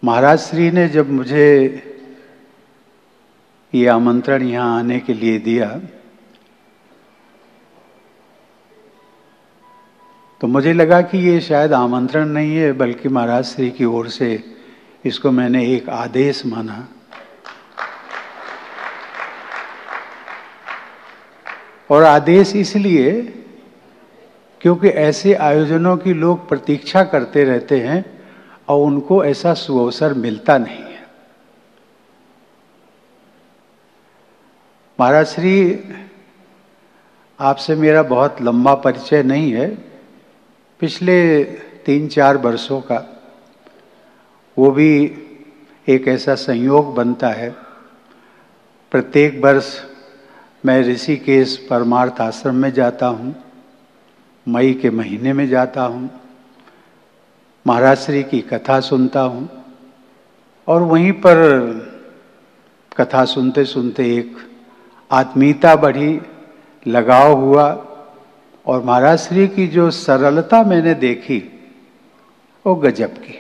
महाराज श्री ने जब मुझे ये आमंत्रण यहाँ आने के लिए दिया तो मुझे लगा कि ये शायद आमंत्रण नहीं है बल्कि महाराज श्री की ओर से इसको मैंने एक आदेश माना। और आदेश इसलिए क्योंकि ऐसे आयोजनों की लोग प्रतीक्षा करते रहते हैं और उनको ऐसा सुअवसर मिलता नहीं है। महाराज श्री आपसे मेरा बहुत लंबा परिचय नहीं है, पिछले 3-4 वर्षों का, वो भी एक ऐसा संयोग बनता है। प्रत्येक वर्ष मैं ऋषिकेश परमार्थ आश्रम में जाता हूँ, मई के महीने में जाता हूँ, महाराज श्री की कथा सुनता हूँ और वहीं पर कथा सुनते सुनते एक आत्मीयता बढ़ी, लगाव हुआ और महाराज श्री की जो सरलता मैंने देखी वो गजब की।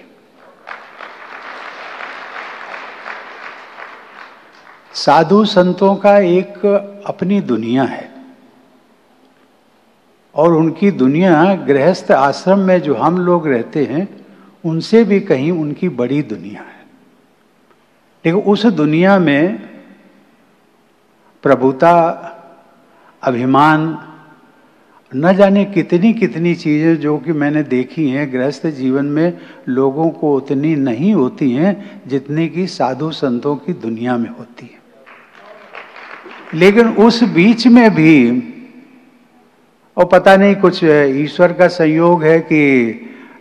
साधु संतों का एक अपनी दुनिया है और उनकी दुनिया गृहस्थ आश्रम में जो हम लोग रहते हैं उनसे भी कहीं उनकी बड़ी दुनिया है। लेकिन उस दुनिया में प्रभुता, अभिमान, न जाने कितनी कितनी चीजें जो कि मैंने देखी हैं गृहस्थ जीवन में लोगों को उतनी नहीं होती हैं जितनी कि साधु संतों की दुनिया में होती है। लेकिन उस बीच में भी और पता नहीं कुछ ईश्वर का संयोग है कि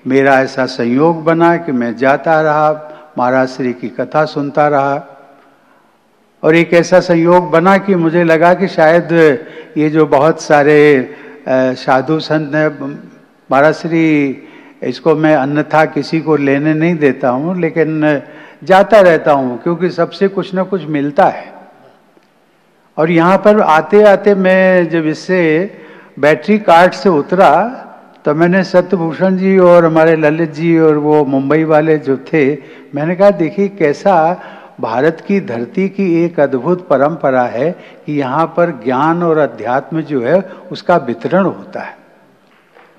मेरा ऐसा संयोग बना कि मैं जाता रहा, महाराज श्री की कथा सुनता रहा और एक ऐसा संयोग बना कि मुझे लगा कि शायद ये जो बहुत सारे साधु संत हैं, महाराज श्री इसको मैं अन्यथा किसी को लेने नहीं देता हूँ लेकिन जाता रहता हूँ क्योंकि सबसे कुछ ना कुछ मिलता है। और यहाँ पर आते आते मैं जब इससे बैटरी कार्ड से उतरा तो मैंने सत्यभूषण जी और हमारे ललित जी और वो मुंबई वाले जो थे, मैंने कहा देखिए कैसा भारत की धरती की एक अद्भुत परंपरा है कि यहाँ पर ज्ञान और अध्यात्म जो है उसका वितरण होता है,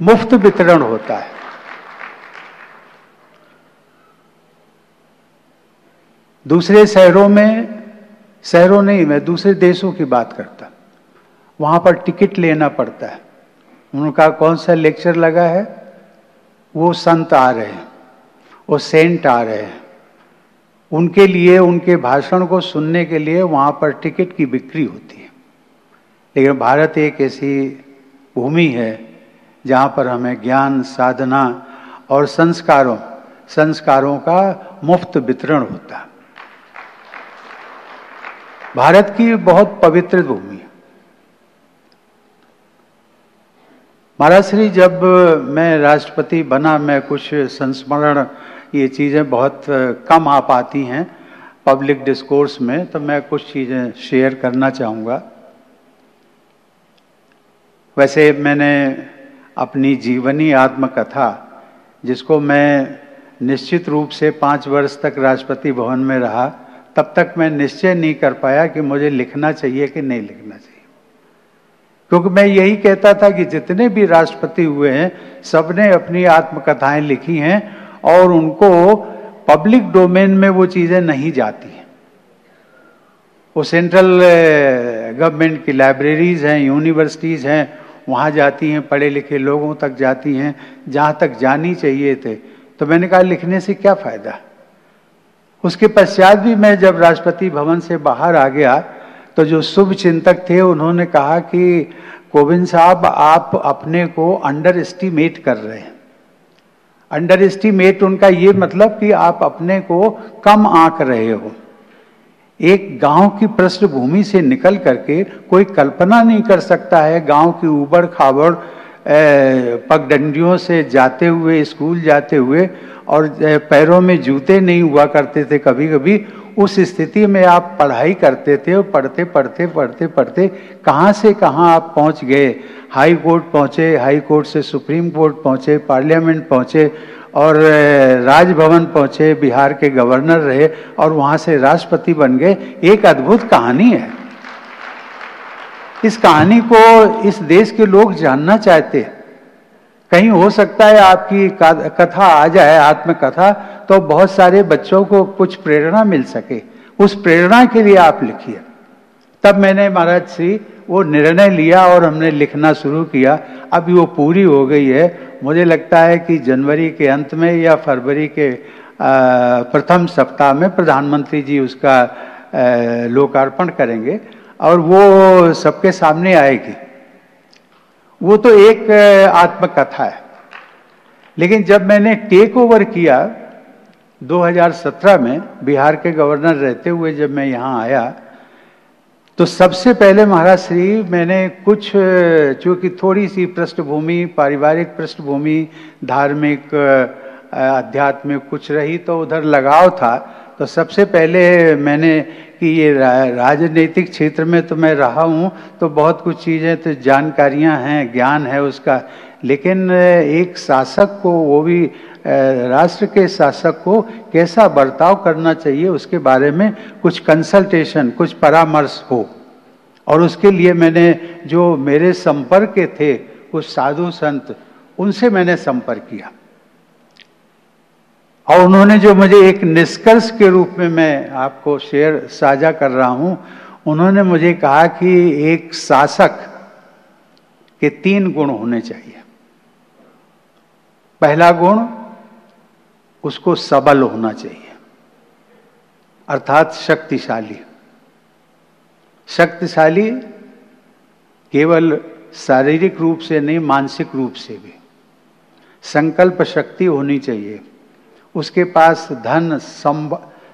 मुफ्त वितरण होता है। दूसरे शहरों नहीं, मैं दूसरे देशों की बात करता, वहां पर टिकट लेना पड़ता है। उनका कौन सा लेक्चर लगा है, वो संत आ रहे हैं, वो सेंट आ रहे हैं, उनके लिए उनके भाषण को सुनने के लिए वहां पर टिकट की बिक्री होती है। लेकिन भारत एक ऐसी भूमि है जहां पर हमें ज्ञान, साधना और संस्कारों का मुफ्त वितरण होता है। भारत की बहुत पवित्र भूमि है। महाराज श्री जब मैं राष्ट्रपति बना, मैं कुछ संस्मरण, ये चीज़ें बहुत कम आ पाती हैं पब्लिक डिस्कोर्स में, तो मैं कुछ चीज़ें शेयर करना चाहूँगा। वैसे मैंने अपनी जीवनी आत्मकथा, जिसको मैं निश्चित रूप से 5 वर्ष तक राष्ट्रपति भवन में रहा, तब तक मैं निश्चय नहीं कर पाया कि मुझे लिखना चाहिए कि नहीं लिखना चाहिए, क्योंकि मैं यही कहता था कि जितने भी राष्ट्रपति हुए हैं सबने अपनी आत्मकथाएं लिखी हैं और उनको पब्लिक डोमेन में वो चीज़ें नहीं जाती हैं। वो सेंट्रल गवर्नमेंट की लाइब्रेरीज हैं, यूनिवर्सिटीज़ हैं, वहाँ जाती हैं, पढ़े लिखे लोगों तक जाती हैं, जहाँ तक जानी चाहिए थे। तो मैंने कहा लिखने से क्या फ़ायदा। उसके पश्चात भी मैं जब राष्ट्रपति भवन से बाहर आ गया तो जो शुभ चिंतक थे उन्होंने कहा कि कोविंद साहब आप अपने को अंडर एस्टिमेट कर रहे हैं। अंडर एस्टिमेट उनका ये मतलब कि आप अपने को कम आंक रहे हो। एक गांव की पृष्ठभूमि से निकल करके कोई कल्पना नहीं कर सकता है गांव की उबड़ खाबड़ पगडंडियों से जाते हुए, स्कूल जाते हुए, और पैरों में जूते नहीं हुआ करते थे कभी कभी, उस स्थिति में आप पढ़ाई करते थे और पढ़ते पढ़ते पढ़ते पढ़ते कहाँ से कहाँ आप पहुँच गए। हाई कोर्ट पहुँचे, हाई कोर्ट से सुप्रीम कोर्ट पहुँचे, पार्लियामेंट पहुँचे, और राजभवन पहुंचे, बिहार के गवर्नर रहे और वहां से राष्ट्रपति बन गए। एक अद्भुत कहानी है। इस कहानी को इस देश के लोग जानना चाहते हैं। कहीं हो सकता है आपकी कथा आ जाए, आत्मकथा, तो बहुत सारे बच्चों को कुछ प्रेरणा मिल सके। उस प्रेरणा के लिए आप लिखिए। तब मैंने महाराज श्री वो निर्णय लिया और हमने लिखना शुरू किया। अभी वो पूरी हो गई है। मुझे लगता है कि जनवरी के अंत में या फरवरी के प्रथम सप्ताह में प्रधानमंत्री जी उसका लोकार्पण करेंगे और वो सबके सामने आएगी। वो तो एक आत्मकथा है। लेकिन जब मैंने टेक ओवर किया 2017 में, बिहार के गवर्नर रहते हुए जब मैं यहाँ आया, तो सबसे पहले महाराज श्री मैंने कुछ, चूंकि थोड़ी सी पृष्ठभूमि, पारिवारिक पृष्ठभूमि, धार्मिक आध्यात्मिक कुछ रही, तो उधर लगाव था। तो सबसे पहले मैंने कि ये राजनीतिक क्षेत्र में तो मैं रहा हूँ, तो बहुत कुछ चीज़ें तो जानकारियाँ हैं, ज्ञान है उसका, लेकिन एक शासक को, वो भी राष्ट्र के शासक को कैसा बर्ताव करना चाहिए उसके बारे में कुछ कंसल्टेशन, कुछ परामर्श हो। और उसके लिए मैंने जो मेरे संपर्क के थे कुछ साधु संत, उनसे मैंने संपर्क किया और उन्होंने जो मुझे एक निष्कर्ष के रूप में मैं आपको साझा कर रहा हूं, उन्होंने मुझे कहा कि एक शासक के 3 गुण होने चाहिए। पहला गुण, उसको सबल होना चाहिए, अर्थात शक्तिशाली। शक्तिशाली केवल शारीरिक रूप से नहीं, मानसिक रूप से भी। संकल्प शक्ति होनी चाहिए। उसके पास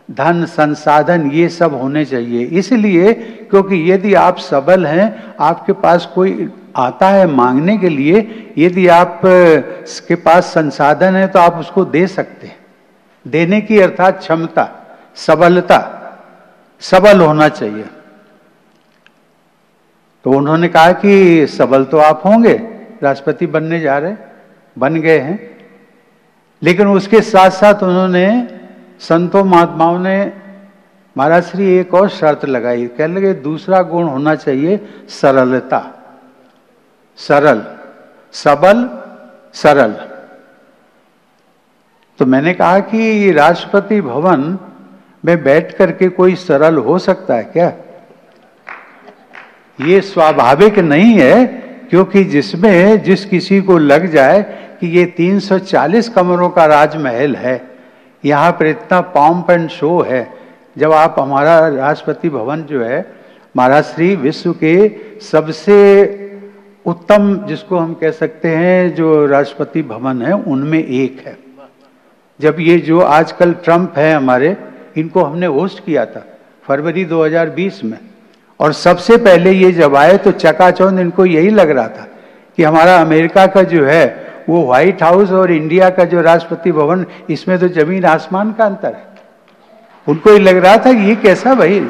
धन संसाधन ये सब होने चाहिए। इसलिए क्योंकि यदि आप सबल हैं, आपके पास कोई आता है मांगने के लिए, यदि आप के पास संसाधन है तो आप उसको दे सकते हैं। देने की अर्थात क्षमता, सबलता, सबल होना चाहिए। तो उन्होंने कहा कि सबल तो आप होंगे, राष्ट्रपति बनने जा रहे, बन गए हैं। लेकिन उसके साथ साथ उन्होंने, संतों महात्माओं ने, महाराज श्री एक और शर्त लगाई। कह लगे दूसरा गुण होना चाहिए सरलता। सरल, सबल, सरल। तो मैंने कहा कि राष्ट्रपति भवन में बैठ करके कोई सरल हो सकता है क्या? ये स्वाभाविक नहीं है, क्योंकि जिसमें जिस किसी को लग जाए कि ये 340 कमरों का राजमहल है, यहाँ पर इतना पॉम्प एंड शो है। जब आप हमारा राष्ट्रपति भवन जो है, महाराज श्री विश्व के सबसे उत्तम, जिसको हम कह सकते हैं, जो राष्ट्रपति भवन है उनमें एक है। जब ये जो आजकल ट्रम्प है हमारे, इनको हमने होस्ट किया था फरवरी 2020 में, और सबसे पहले ये जब आए तो चकाचौंध इनको यही लग रहा था कि हमारा अमेरिका का जो है वो व्हाइट हाउस और इंडिया का जो राष्ट्रपति भवन, इसमें तो जमीन आसमान का अंतर है। उनको ये लग रहा था कि ये कैसा भाई।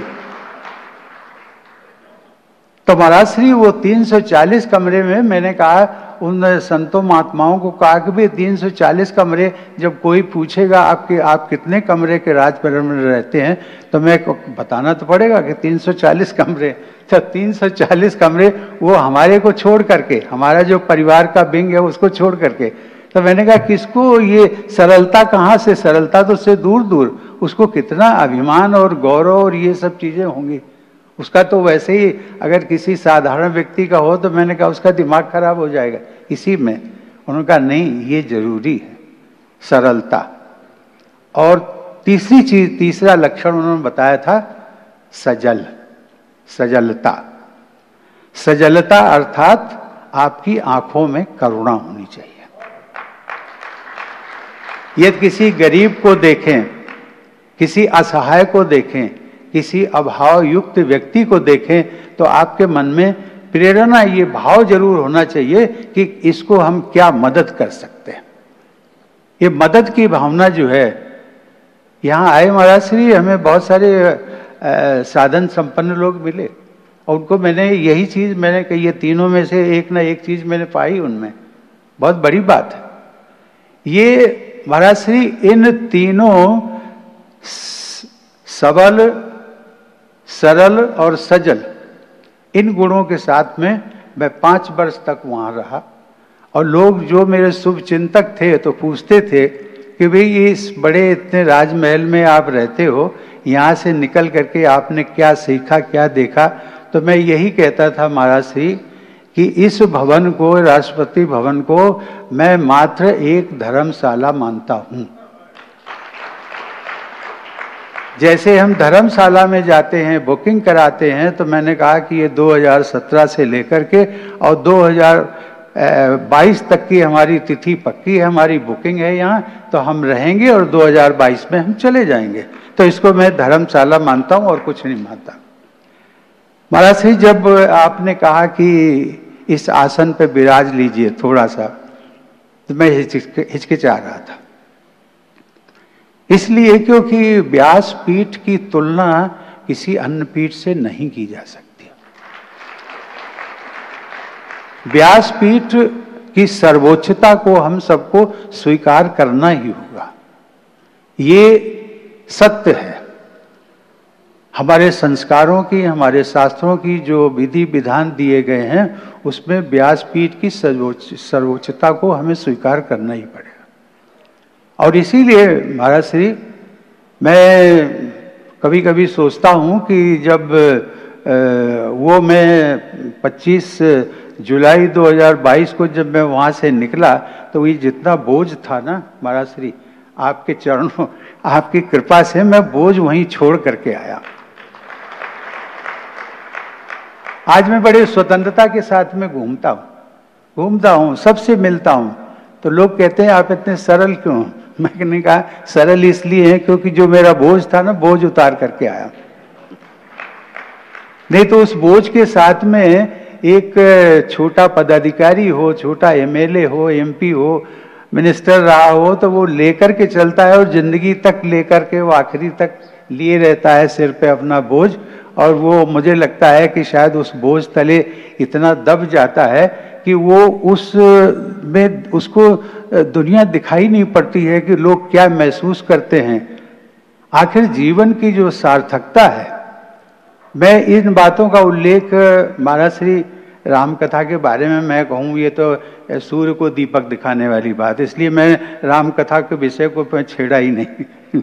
तो महाराज श्री वो 340 कमरे में, मैंने कहा उन संतों महात्माओं को कहा कि भाई 340 कमरे, जब कोई पूछेगा आप कितने कमरे के राजपरिवार में रहते हैं, तो मैं बताना तो पड़ेगा कि 340 कमरे। तो 340 कमरे वो हमारे को छोड़ करके, हमारा जो परिवार का विंग है उसको छोड़ करके। तो मैंने कहा किसको ये सरलता, कहाँ से सरलता, तो उससे दूर दूर उसको कितना अभिमान और गौरव और ये सब चीजें होंगी। उसका तो वैसे ही अगर किसी साधारण व्यक्ति का हो तो मैंने कहा उसका दिमाग खराब हो जाएगा इसी में। उन्होंने कहा नहीं, ये जरूरी है, सरलता। और तीसरी चीज, तीसरा लक्षण उन्होंने बताया था सजलता। सजलता अर्थात आपकी आंखों में करुणा होनी चाहिए। यदि किसी गरीब को देखें, किसी असहाय को देखें, किसी अभाव युक्त व्यक्ति को देखें, तो आपके मन में प्रेरणा, ये भाव जरूर होना चाहिए कि इसको हम क्या मदद कर सकते हैं। ये मदद की भावना जो है, यहाँ आए महाराज श्री, हमें बहुत सारे साधन संपन्न लोग मिले और उनको मैंने यही चीज मैंने कही, ये तीनों में से एक ना एक चीज मैंने पाई उनमें। बहुत बड़ी बात है ये। महाराज श्री इन तीनों सबल, सरल और सजल, इन गुणों के साथ में मैं 5 वर्ष तक वहां रहा। और लोग जो मेरे शुभ चिंतक थे तो पूछते थे कि भाई इस बड़े इतने राजमहल में आप रहते हो, यहाँ से निकल करके आपने क्या सीखा, क्या देखा? तो मैं यही कहता था महाराज श्री कि इस भवन को, राष्ट्रपति भवन को, मैं मात्र एक धर्मशाला मानता हूं। जैसे हम धर्मशाला में जाते हैं, बुकिंग कराते हैं, तो मैंने कहा कि ये 2017 से लेकर के और 2022 तक की हमारी तिथि पक्की है, हमारी बुकिंग है यहाँ, तो हम रहेंगे और 2022 में हम चले जाएंगे। तो इसको मैं धर्मशाला मानता हूँ और कुछ नहीं मानता। महाराज जी, जब आपने कहा कि इस आसन पे विराज लीजिए थोड़ा सा, तो मैं हिचकिचा रहा था। इसलिए क्योंकि व्यासपीठ की तुलना किसी अन्य पीठ से नहीं की जा सकती। व्यासपीठ की सर्वोच्चता को हम सबको स्वीकार करना ही होगा, ये सत्य है। हमारे संस्कारों की, हमारे शास्त्रों की जो विधि विधान दिए गए हैं, उसमें व्यासपीठ की सर्वोच्चता को हमें स्वीकार करना ही पड़ेगा। और इसीलिए महाराज श्री, मैं कभी कभी सोचता हूं कि जब वो मैं 25 जुलाई 2022 को जब मैं वहां से निकला, तो ये जितना बोझ था ना महाराज श्री, आपके चरणों, आपकी कृपा से मैं बोझ वहीं छोड़ करके आया। आज मैं बड़े स्वतंत्रता के साथ में घूमता हूं, सबसे मिलता हूं। तो लोग कहते हैं आप इतने सरल क्यों? मैंने कहा सरल इसलिए है क्योंकि जो मेरा बोझ था ना, बोझ उतार करके आया। नहीं तो उस बोझ के साथ में एक छोटा पदाधिकारी हो, छोटा एमएलए हो, एमपी हो, मिनिस्टर रहा हो, तो वो लेकर के चलता है और जिंदगी तक लेकर के वो आखिरी तक लिए रहता है सिर पे अपना बोझ। और वो मुझे लगता है कि शायद उस बोझ तले इतना दब जाता है कि वो उस में उसको दुनिया दिखाई नहीं पड़ती है कि लोग क्या महसूस करते हैं। आखिर जीवन की जो सार्थकता है, मैं इन बातों का उल्लेख महाराज श्री रामकथा के बारे में मैं कहूँ, ये तो सूर्य को दीपक दिखाने वाली बात, इसलिए मैं रामकथा के विषय को मैं छेड़ा ही नहीं।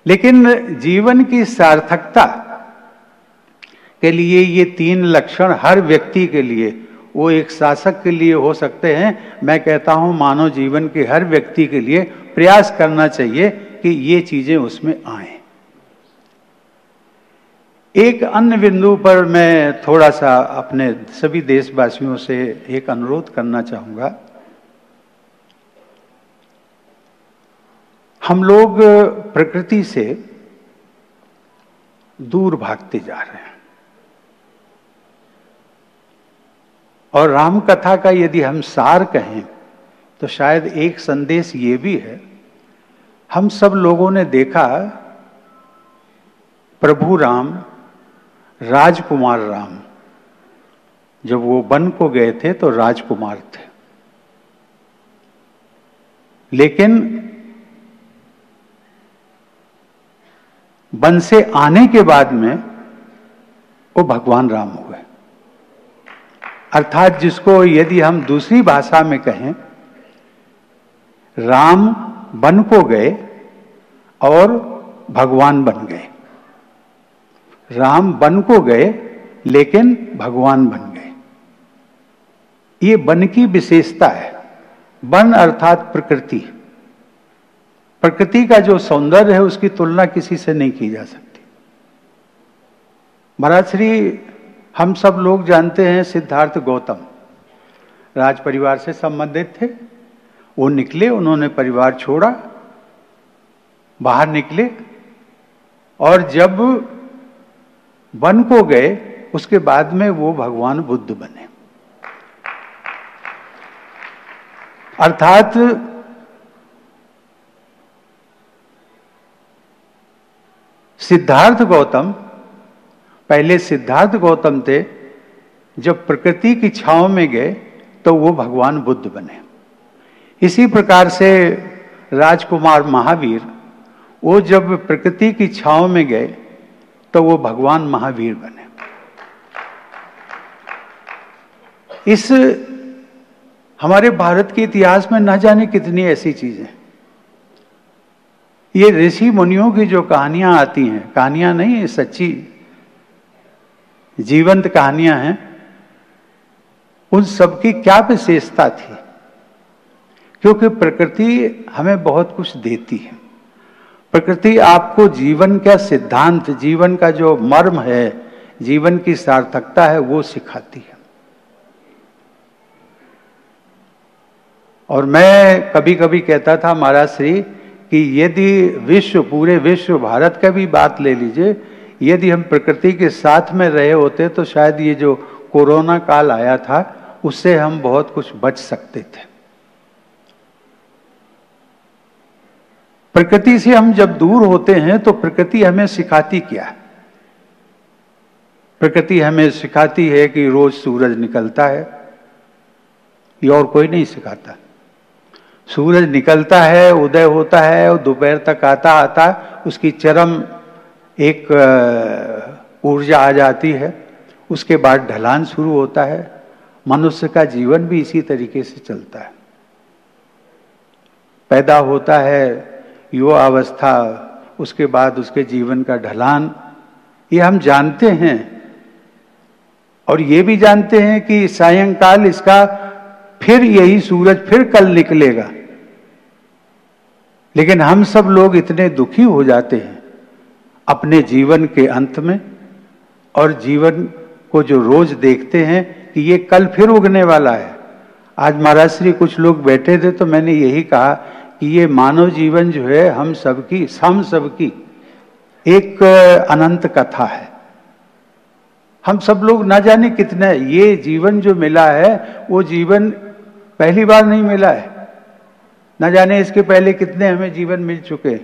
लेकिन जीवन की सार्थकता के लिए ये 3 लक्षण हर व्यक्ति के लिए, वो एक शासक के लिए हो सकते हैं, मैं कहता हूं मानव जीवन के हर व्यक्ति के लिए प्रयास करना चाहिए कि ये चीजें उसमें आए। एक अन्य बिंदु पर मैं थोड़ा सा अपने सभी देशवासियों से एक अनुरोध करना चाहूंगा। हम लोग प्रकृति से दूर भागते जा रहे हैं, और राम कथा का यदि हम सार कहें तो शायद एक संदेश ये भी है। हम सब लोगों ने देखा प्रभु राम, राजकुमार राम, जब वो वन को गए थे तो राजकुमार थे, लेकिन वन से आने के बाद में वो भगवान राम हुए। अर्थात जिसको यदि हम दूसरी भाषा में कहें, राम वन को गए और भगवान बन गए। राम वन को गए लेकिन भगवान बन गए। ये वन की विशेषता है। वन अर्थात प्रकृति, प्रकृति का जो सौंदर्य है उसकी तुलना किसी से नहीं की जा सकती। महाराज श्री, हम सब लोग जानते हैं सिद्धार्थ गौतम राज परिवार से संबंधित थे। वो निकले, उन्होंने परिवार छोड़ा, बाहर निकले, और जब वन को गए उसके बाद में वो भगवान बुद्ध बने। अर्थात सिद्धार्थ गौतम, पहले सिद्धार्थ गौतम थे, जब प्रकृति की छांव में गए तो वो भगवान बुद्ध बने। इसी प्रकार से राजकुमार महावीर, वो जब प्रकृति की छांव में गए तो वो भगवान महावीर बने। इस हमारे भारत के इतिहास में न जाने कितनी ऐसी चीजें, ये ऋषि मुनियों की जो कहानियां आती हैं, कहानियां नहीं, ये सच्ची जीवंत कहानियां हैं, उन सब की क्या विशेषता थी? क्योंकि प्रकृति हमें बहुत कुछ देती है। प्रकृति आपको जीवन का सिद्धांत, जीवन का जो मर्म है, जीवन की सार्थकता है, वो सिखाती है। और मैं कभी कभी कहता था महाराज श्री कि यदि विश्व, पूरे विश्व, भारत का भी बात ले लीजिए, यदि हम प्रकृति के साथ में रहे होते तो शायद ये जो कोरोना काल आया था उससे हम बहुत कुछ बच सकते थे। प्रकृति से हम जब दूर होते हैं तो प्रकृति हमें सिखाती क्या है? प्रकृति हमें सिखाती है कि रोज सूरज निकलता है, ये और कोई नहीं सिखाता। सूरज निकलता है, उदय होता है और दोपहर तक आता आता उसकी चरम एक ऊर्जा आ जाती है, उसके बाद ढलान शुरू होता है। मनुष्य का जीवन भी इसी तरीके से चलता है। पैदा होता है, युवा अवस्था, उसके बाद उसके जीवन का ढलान, ये हम जानते हैं। और ये भी जानते हैं कि सायंकाल इसका फिर यही सूरज फिर कल निकलेगा। लेकिन हम सब लोग इतने दुखी हो जाते हैं अपने जीवन के अंत में, और जीवन को जो रोज देखते हैं कि ये कल फिर उगने वाला है। आज महाराज श्री कुछ लोग बैठे थे तो मैंने यही कहा कि ये मानव जीवन जो है हम सबकी एक अनंत कथा है। हम सब लोग ना जाने कितना, ये जीवन जो मिला है वो जीवन पहली बार नहीं मिला है, ना जाने इसके पहले कितने हमें जीवन मिल चुके।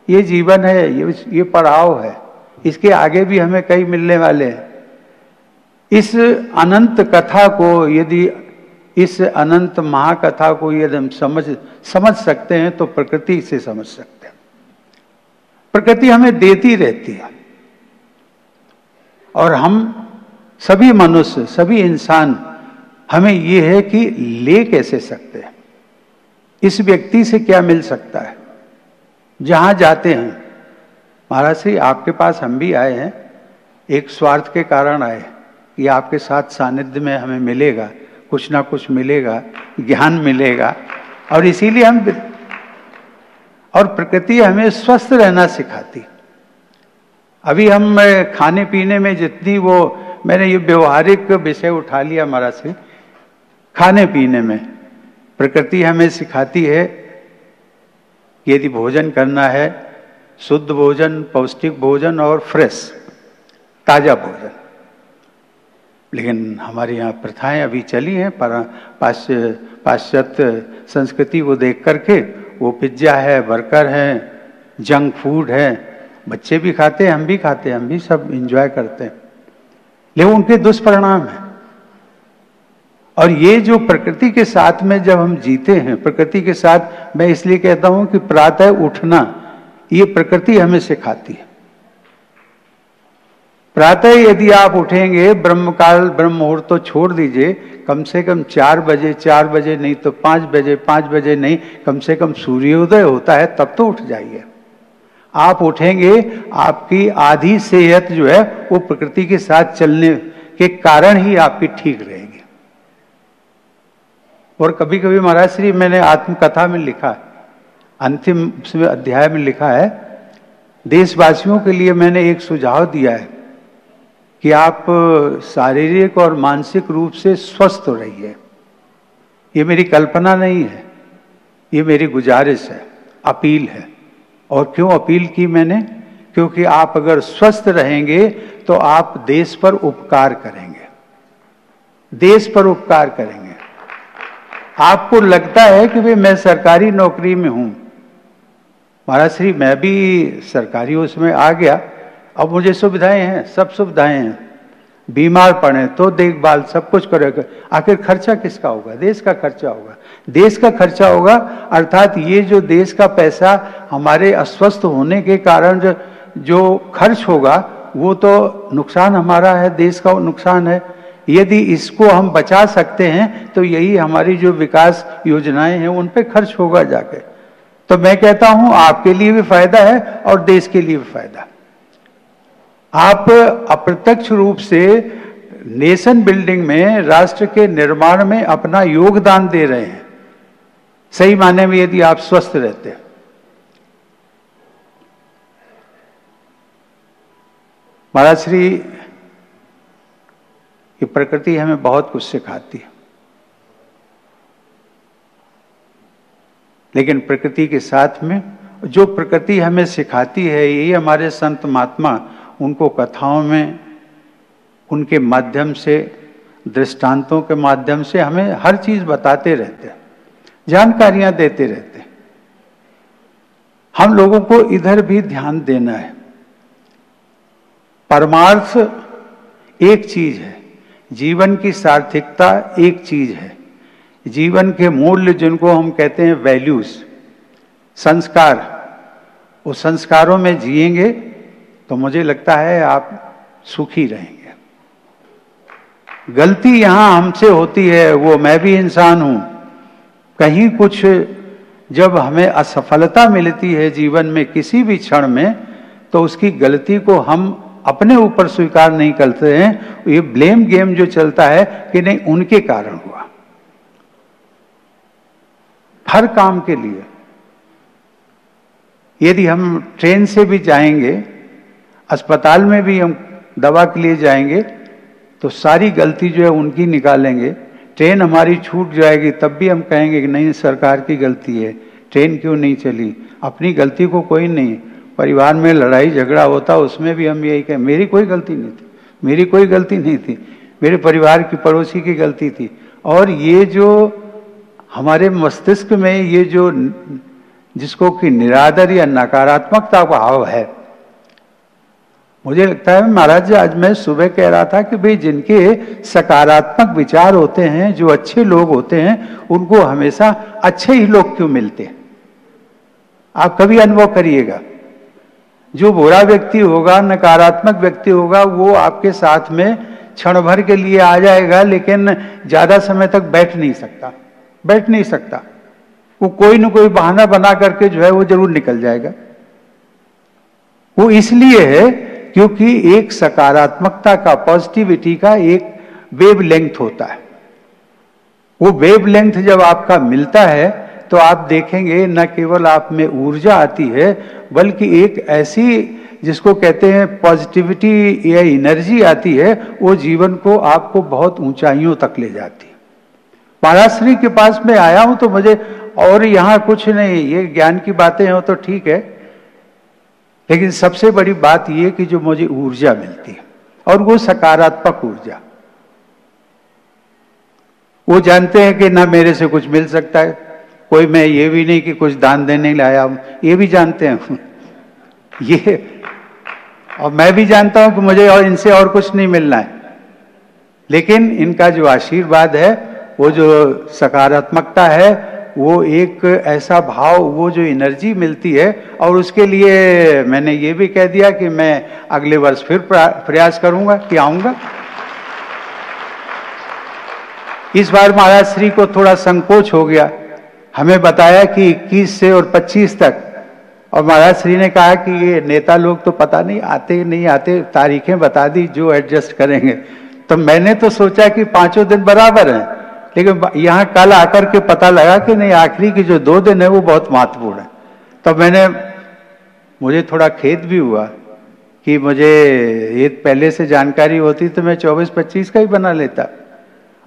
ये जीवन है, ये पड़ाव है, इसके आगे भी हमें कई मिलने वाले हैं। इस अनंत कथा को, यदि इस अनंत महाकथा को यदि हम समझ सकते हैं तो प्रकृति से समझ सकते हैं। प्रकृति हमें देती रहती है, और हम सभी मनुष्य, सभी इंसान, हमें यह है कि ले कैसे सकते हैं, इस व्यक्ति से क्या मिल सकता है। जहां जाते हैं, महाराज श्री आपके पास हम भी आए हैं, एक स्वार्थ के कारण आए कि आपके साथ सानिध्य में हमें मिलेगा, कुछ ना कुछ मिलेगा, ज्ञान मिलेगा, और इसीलिए हम, और प्रकृति हमें स्वस्थ रहना सिखाती। अभी हम खाने पीने में जितनी वो, मैंने ये व्यवहारिक विषय उठा लिया महाराज से, खाने पीने में प्रकृति हमें सिखाती है कि यदि भोजन करना है, शुद्ध भोजन, पौष्टिक भोजन और फ्रेश ताजा भोजन। लेकिन हमारे यहाँ प्रथाएं अभी चली हैं, पाश्चात्य संस्कृति को देख करके, वो पिज्जा है, बर्गर है, जंक फूड है, बच्चे भी खाते हैं, हम भी खाते हैं, हम भी सब एंजॉय करते हैं, लेकिन उनके दुष्परिणाम हैं। और ये जो प्रकृति के साथ में जब हम जीते हैं, प्रकृति के साथ, मैं इसलिए कहता हूं कि प्रातः उठना ये प्रकृति हमें सिखाती है। प्रातः यदि आप उठेंगे, ब्रह्मकाल, ब्रह्म मुहूर्त तो छोड़ दीजिए, कम से कम 4 बजे नहीं तो 5 बजे नहीं, कम से कम सूर्योदय होता है तब तो उठ जाइए। आप उठेंगे, आपकी आधी सेहत जो है वो प्रकृति के साथ चलने के कारण ही आपकी ठीक रहेगी। और कभी कभी महाराज श्री, मैंने आत्मकथा में लिखा, अंतिम अध्याय में लिखा है, देशवासियों के लिए मैंने एक सुझाव दिया है कि आप शारीरिक और मानसिक रूप से स्वस्थ रहिए। ये मेरी कल्पना नहीं है, ये मेरी गुजारिश है, अपील है। और क्यों अपील की मैंने? क्योंकि आप अगर स्वस्थ रहेंगे तो आप देश पर उपकार करेंगे, देश पर उपकार करेंगे। आपको लगता है कि भाई मैं सरकारी नौकरी में हूं, महाराज श्री मैं भी सरकारी उसमें आ गया, अब मुझे सुविधाएं हैं, सब सुविधाएं हैं, बीमार पड़े तो देखभाल सब कुछ करेगा। आखिर खर्चा किसका होगा? देश का खर्चा होगा। देश का खर्चा होगा अर्थात ये जो देश का पैसा हमारे अस्वस्थ होने के कारण जो खर्च होगा वो तो नुकसान हमारा है, देश का नुकसान है। यदि इसको हम बचा सकते हैं तो यही हमारी जो विकास योजनाएं हैं उन पे खर्च होगा जाके। तो मैं कहता हूं आपके लिए भी फायदा है और देश के लिए भी फायदा। आप अप्रत्यक्ष रूप से नेशन बिल्डिंग में, राष्ट्र के निर्माण में अपना योगदान दे रहे हैं, सही मायने में यदि आप स्वस्थ रहते हैं। महाराज श्री की प्रकृति हमें बहुत कुछ सिखाती है, लेकिन प्रकृति के साथ में जो प्रकृति हमें सिखाती है, यही हमारे संत महात्मा उनको कथाओं में, उनके माध्यम से, दृष्टांतों के माध्यम से हमें हर चीज बताते रहते हैं, जानकारियां देते रहते हैं। हम लोगों को इधर भी ध्यान देना है। परमार्थ एक चीज है, जीवन की सार्थकता एक चीज है, जीवन के मूल्य जिनको हम कहते हैं वैल्यूज, संस्कार, उस संस्कारों में जिएंगे तो मुझे लगता है आप सुखी रहेंगे। गलती यहां हमसे होती है, वो मैं भी इंसान हूं, कहीं कुछ जब हमें असफलता मिलती है जीवन में किसी भी क्षण में, तो उसकी गलती को हम अपने ऊपर स्वीकार नहीं करते हैं। ये ब्लेम गेम जो चलता है कि नहीं उनके कारण हुआ। हर काम के लिए यदि हम ट्रेन से भी जाएंगे, अस्पताल में भी हम दवा के लिए जाएंगे, तो सारी गलती जो है उनकी निकालेंगे। ट्रेन हमारी छूट जाएगी तब भी हम कहेंगे कि नहीं सरकार की गलती है, ट्रेन क्यों नहीं चली, अपनी गलती को कोई नहीं। परिवार में लड़ाई झगड़ा होता उसमें भी हम यही कहें मेरी कोई गलती नहीं थी, मेरी कोई गलती नहीं थी, मेरे परिवार की पड़ोसी की गलती थी। और ये जो हमारे मस्तिष्क में ये जो जिसको कि निरादर या नकारात्मकता भाव है, मुझे लगता है महाराज जी, आज मैं सुबह कह रहा था कि भाई जिनके सकारात्मक विचार होते हैं, जो अच्छे लोग होते हैं, उनको हमेशा अच्छे ही लोग क्यों मिलते हैं। आप कभी अनुभव करिएगा, जो बुरा व्यक्ति होगा, नकारात्मक व्यक्ति होगा, वो आपके साथ में क्षण भर के लिए आ जाएगा, लेकिन ज्यादा समय तक बैठ नहीं सकता। वो कोई न कोई बहाना बना करके जो है वो जरूर निकल जाएगा। वो इसलिए है क्योंकि एक सकारात्मकता का, पॉजिटिविटी का एक वेव लेंथ होता है। वो वेव लेंथ जब आपका मिलता है तो आप देखेंगे न केवल आप में ऊर्जा आती है, बल्कि एक ऐसी जिसको कहते हैं पॉजिटिविटी या एनर्जी आती है, वो जीवन को आपको बहुत ऊंचाइयों तक ले जाती है। महाराज श्री के पास में आया हूं तो मुझे और यहां कुछ नहीं, ये ज्ञान की बातें हो तो ठीक है, लेकिन सबसे बड़ी बात यह कि जो मुझे ऊर्जा मिलती है, और वो सकारात्मक ऊर्जा। वो जानते हैं कि ना मेरे से कुछ मिल सकता है, कोई मैं ये भी नहीं कि कुछ दान देने लाया हूं, ये भी जानते हैं ये, और मैं भी जानता हूं कि मुझे और इनसे और कुछ नहीं मिलना है, लेकिन इनका जो आशीर्वाद है, वो जो सकारात्मकता है, वो एक ऐसा भाव, वो जो एनर्जी मिलती है, और उसके लिए मैंने ये भी कह दिया कि मैं अगले वर्ष फिर प्रयास करूंगा कि आऊंगा। इस बार महाराज श्री को थोड़ा संकोच हो गया, हमें बताया कि 21 से और 25 तक, और महाराज श्री ने कहा कि ये नेता लोग तो पता नहीं आते, तारीखें बता दी जो एडजस्ट करेंगे। तो मैंने तो सोचा कि 5 दिन बराबर हैं, लेकिन यहां कल आकर के पता लगा कि नहीं, आखिरी की जो 2 दिन है वो बहुत महत्वपूर्ण है। तो मुझे थोड़ा खेद भी हुआ कि मुझे ये पहले से जानकारी होती तो मैं 24-25 का ही बना लेता,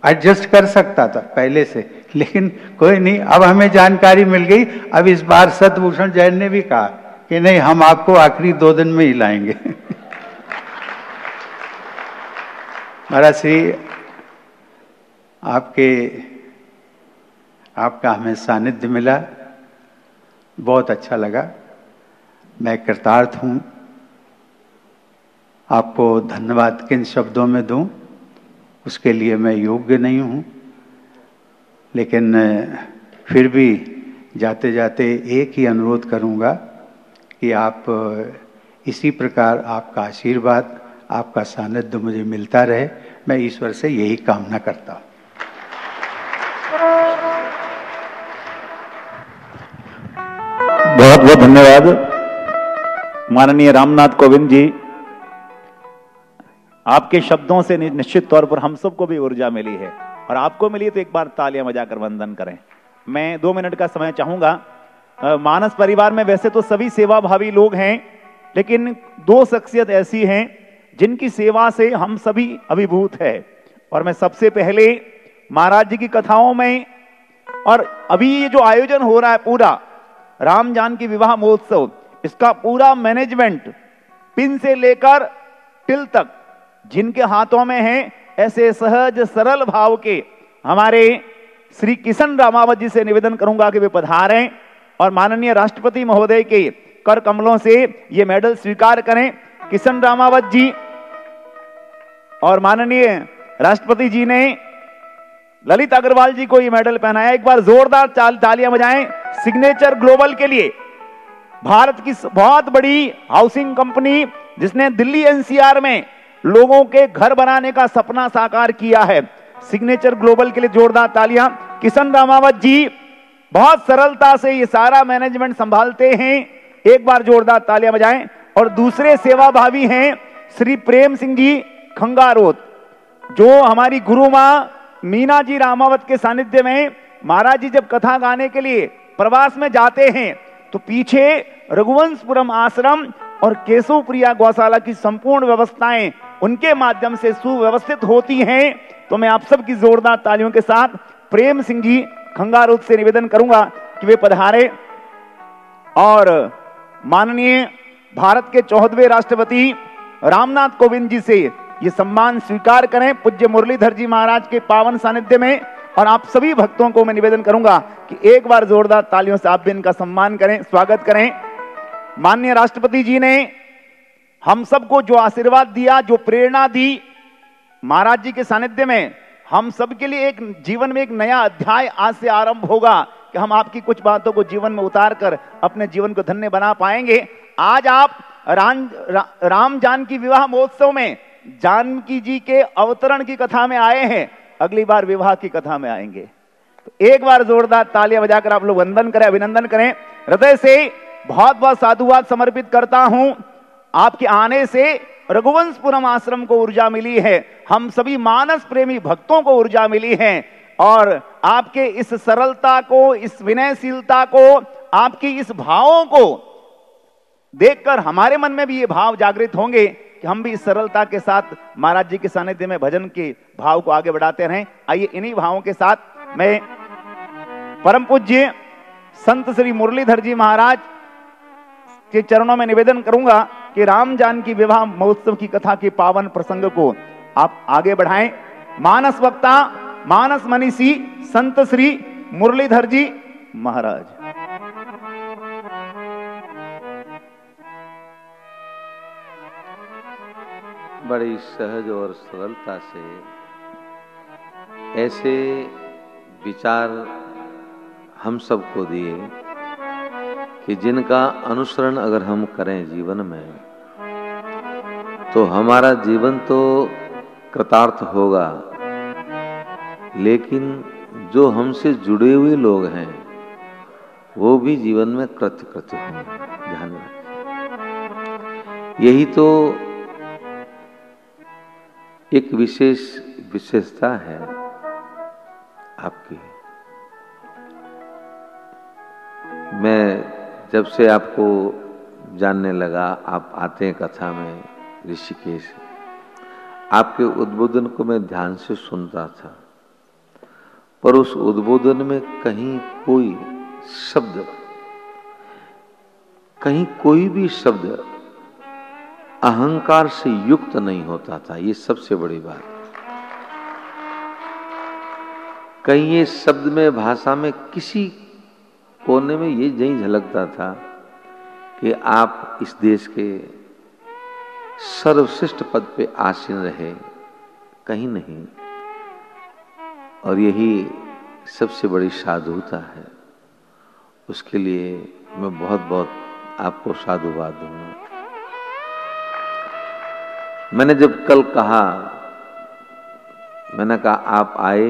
एडजस्ट कर सकता था पहले से, लेकिन कोई नहीं, अब हमें जानकारी मिल गई। अब इस बार सतभूषण जैन ने भी कहा कि नहीं, हम आपको आखिरी 2 दिन में ही लाएंगे महाराज श्री, आपका हमें सानिध्य मिला, बहुत अच्छा लगा। मैं कृतार्थ हूं आपको धन्यवाद किन शब्दों में दूं, उसके लिए मैं योग्य नहीं हूं, लेकिन फिर भी जाते जाते एक ही अनुरोध करूंगा कि आप इसी प्रकार आपका आशीर्वाद, आपका सानिध्य मुझे मिलता रहे। मैं ईश्वर से यही कामना करता हूं। बहुत बहुत धन्यवाद माननीय रामनाथ कोविंद जी। आपके शब्दों से निश्चित तौर पर हम सबको भी ऊर्जा मिली है, और आपको मिली तो एक बार तालियां बजाकर वंदन करें। मैं 2 मिनट का समय चाहूंगा। मानस परिवार में वैसे तो सभी सेवाभावी लोग हैं, लेकिन 2 शख्सियत ऐसी हैं जिनकी सेवा से हम सभी अभिभूत है। और मैं सबसे पहले महाराज जी की कथाओं में, और अभी ये जो आयोजन हो रहा है पूरा राम जानकी विवाह महोत्सव, इसका पूरा मैनेजमेंट पिन से लेकर टिल तक जिनके हाथों में है, ऐसे सहज सरल भाव के हमारे श्री किशन रामावत जी से निवेदन करूंगा कि वे पधारें और माननीय राष्ट्रपति महोदय के कर कमलों से ये मेडल स्वीकार करें। किशन रामावत जी और माननीय राष्ट्रपति जी ने ललित अग्रवाल जी को ये मेडल पहनाया। एक बार जोरदार तालियां बजाएं सिग्नेचर ग्लोबल के लिए। भारत की बहुत बड़ी हाउसिंग कंपनी जिसने दिल्ली एनसीआर में लोगों के घर बनाने का सपना साकार किया है। सिग्नेचर ग्लोबल के लिए जोरदार तालियां। किशन रामावत जी बहुत सरलता से ये सारा मैनेजमेंट संभालते हैं, एक बार जोरदार तालियां बजाएं। और दूसरे सेवाभावी हैं श्री प्रेम सिंह जी खंगारोत, जो हमारी गुरु मां मीना जी रामावत के सानिध्य में महाराज जी जब कथा गाने के लिए प्रवास में जाते हैं तो पीछे रघुवंशपुरम आश्रम और केशव प्रिया गौशाला की संपूर्ण व्यवस्थाएं उनके माध्यम से सुव्यवस्थित होती हैं। तो मैं आप सबकी जोरदार तालियों के साथ प्रेम सिंह जी खंगारोत से निवेदन करूंगा कि वे पधारे और माननीय भारत के 14वें राष्ट्रपति रामनाथ कोविंद जी से ये सम्मान स्वीकार करें पूज्य मुरलीधर जी महाराज के पावन सानिध्य में। और आप सभी भक्तों को मैं निवेदन करूंगा कि एक बार जोरदार तालियों से आप भी इनका सम्मान करें, स्वागत करें। माननीय राष्ट्रपति जी ने हम सबको जो आशीर्वाद दिया, जो प्रेरणा दी महाराज जी के सानिध्य में, हम सबके लिए एक जीवन में एक नया अध्याय आज से आरंभ होगा कि हम आपकी कुछ बातों को जीवन में उतार कर अपने जीवन को धन्य बना पाएंगे। आज आप राम जानकी विवाह महोत्सव में जानकी जी के अवतरण की कथा में आए हैं, अगली बार विवाह की कथा में आएंगे। तो एक बार जोरदार तालियां बजाकर आप लोग वंदन करें, अभिनंदन करें। हृदय से बहुत बहुत साधुवाद समर्पित करता हूं। आपके आने से रघुवंशपुरम आश्रम को ऊर्जा मिली है, हम सभी मानस प्रेमी भक्तों को ऊर्जा मिली है, और आपके इस सरलता को, इस विनयशीलता को, आपकी इस भावों को देखकर हमारे मन में भी ये भाव जागृत होंगे कि हम भी इस सरलता के साथ महाराज जी के सानिध्य में भजन के भाव को आगे बढ़ाते रहें। आइए इन्हीं भावों के साथ मैं परम पूज्य संत श्री मुरलीधर जी महाराज के चरणों में निवेदन करूंगा कि राम जानकी विवाह महोत्सव की कथा के पावन प्रसंग को आप आगे बढ़ाएं। मानस वक्ता, मानस मनीषी संत श्री मुरलीधर जी महाराज। बड़ी सहज और सरलता से ऐसे विचार हम सबको दिए कि जिनका अनुसरण अगर हम करें जीवन में तो हमारा जीवन तो कृतार्थ होगा, लेकिन जो हमसे जुड़े हुए लोग हैं वो भी जीवन में कृत्य होंगे। ध्यान रखें, यही तो एक विशेषता है आपकी। मैं जब से आपको जानने लगा, आप आते हैं कथा में ऋषिकेश, आपके उद्बोधन को मैं ध्यान से सुनता था, पर उस उद्बोधन में कहीं कोई शब्द, कहीं कोई भी शब्द अहंकार से युक्त नहीं होता था। ये सबसे बड़ी बात। कहीं ये शब्द में, भाषा में किसी कोने में ये नहीं झलकता था कि आप इस देश के सर्वश्रेष्ठ पद पे आसीन रहे, कहीं नहीं। और यही सबसे बड़ी साधुता है। उसके लिए मैं बहुत बहुत आपको साधुवाद दूंगा। मैंने जब कल कहा, मैंने कहा आप आए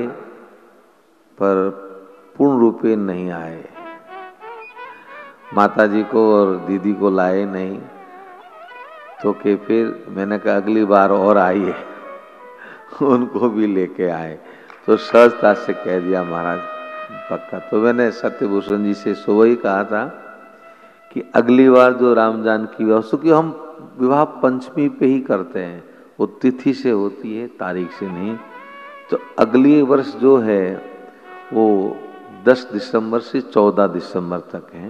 पर पूर्ण रूपे नहीं आए, माता जी को और दीदी को लाए नहीं, तो के फिर मैंने कहा अगली बार और आइए, उनको भी लेके आए। तो सहजता से कह दिया महाराज पक्का। तो मैंने सत्यभूषण जी से सुबह ही कहा था कि अगली बार जो राम जानकी विवाह, क्योंकि हम विवाह पंचमी पे ही करते हैं, वो तिथि से होती है, तारीख से नहीं। तो अगली वर्ष जो है वो 10 दिसंबर से 14 दिसंबर तक है।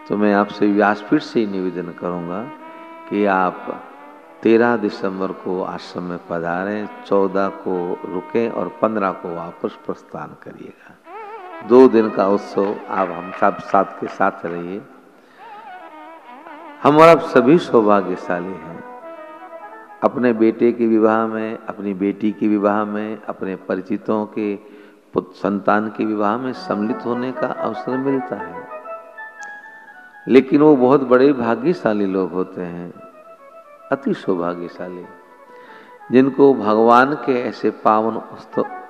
तो मैं आपसे व्यासपीठ से ही निवेदन करूंगा कि आप 13 दिसंबर को आश्रम में पधारें, 14 को रुकें और 15 को वापस प्रस्थान करिएगा। 2 दिन का उत्सव आप हम सब साथ के साथ रहिए। हम और आप सभी सौभाग्यशाली हैं। अपने बेटे के विवाह में, अपनी बेटी के विवाह में, अपने परिचितों के पुत्र संतान के विवाह में सम्मिलित होने का अवसर मिलता है। लेकिन वो बहुत बड़े भाग्यशाली लोग होते हैं, अति सौभाग्यशाली, जिनको भगवान के ऐसे पावन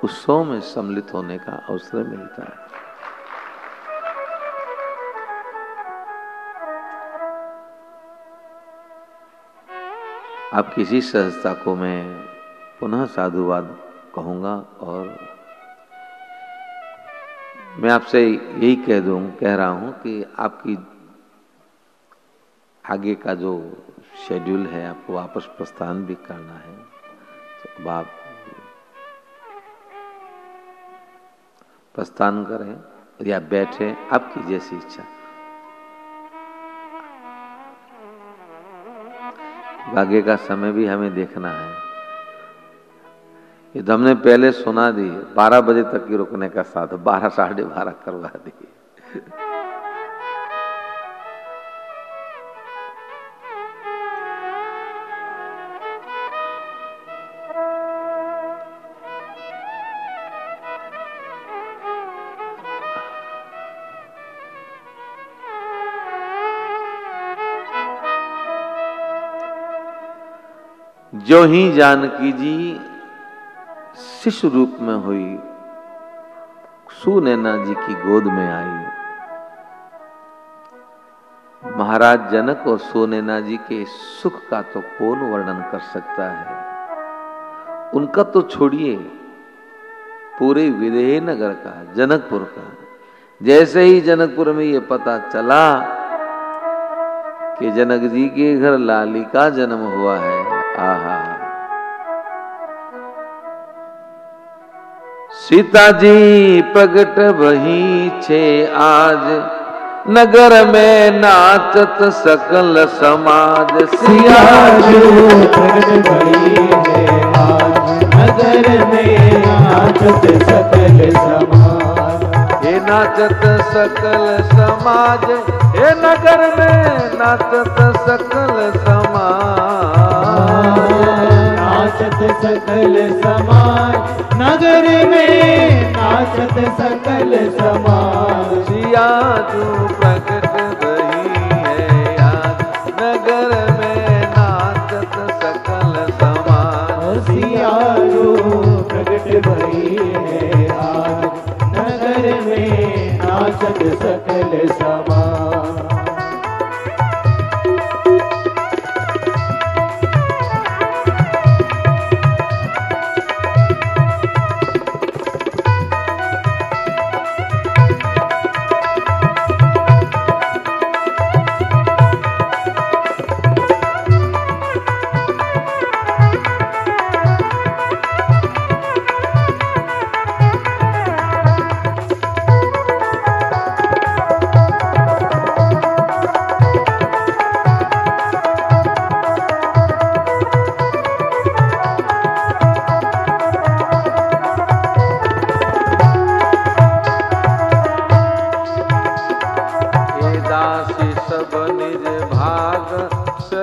उत्सव में सम्मिलित होने का अवसर मिलता है। आप किसी सहजता को मैं पुनः साधुवाद कहूंगा और मैं आपसे यही कह रहा हूं कि आपकी आगे का जो शेड्यूल है, आपको वापस प्रस्थान भी करना है। तो अब आप प्रस्थान करें या बैठे, आपकी जैसी इच्छा। आगे का समय भी हमें देखना है। ये तो हमने पहले सुना दी, 12 बजे तक की रुकने का साथ, 12 साढ़े 12 करवा दी। जो ही जानकी जी शिशु रूप में हुई, सुनैना जी की गोद में आई। महाराज जनक और सुनैना जी के सुख का तो कौन वर्णन कर सकता है। उनका तो छोड़िए, पूरे विदेह नगर का, जनकपुर का, जैसे ही जनकपुर में ये पता चला कि जनक जी के घर लाली का जन्म हुआ है, आहा। सीता जी प्रगट वही छे आज, नगर में नाचत सकल समाज। सिया जी प्रगट वही है आज, नगर में नाचत सकल समाज। हे नाचत सकल समाज, हे नगर में नाचत सकल समाज। नाचत सकल समाज, नगर में नाचत सकल समाज। सिया जो प्रकट वही है आज, नगर में नाचत सकल समाज। सिया जो प्रकट वही है आज, नगर में नाचत सकल समाज।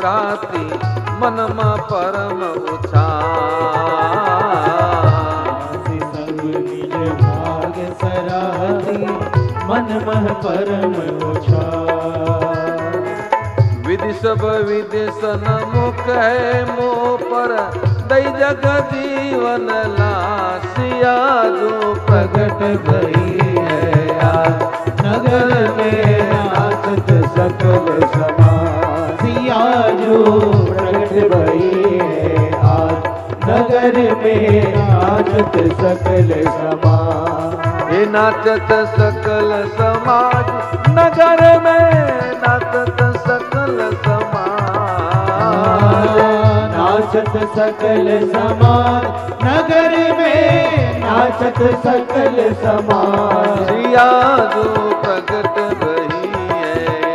राति मनमा परम उछाल। सब निज भाग सराहती मन मह परम उछाल। विधि सब विदेशन मुख है मोह पर दई जग जीवन लासिया जो प्रगट भई है आज नगर में नाचत सकल समाज। सिया जो प्रगट भई है आज नगर में नाचत सकल समाज। हे नाचत सकल समाज नगर में नाचत सकल समाज। नाचत सकल समाज नगर में नाचत सकल समाज। सिया जो प्रगट भई है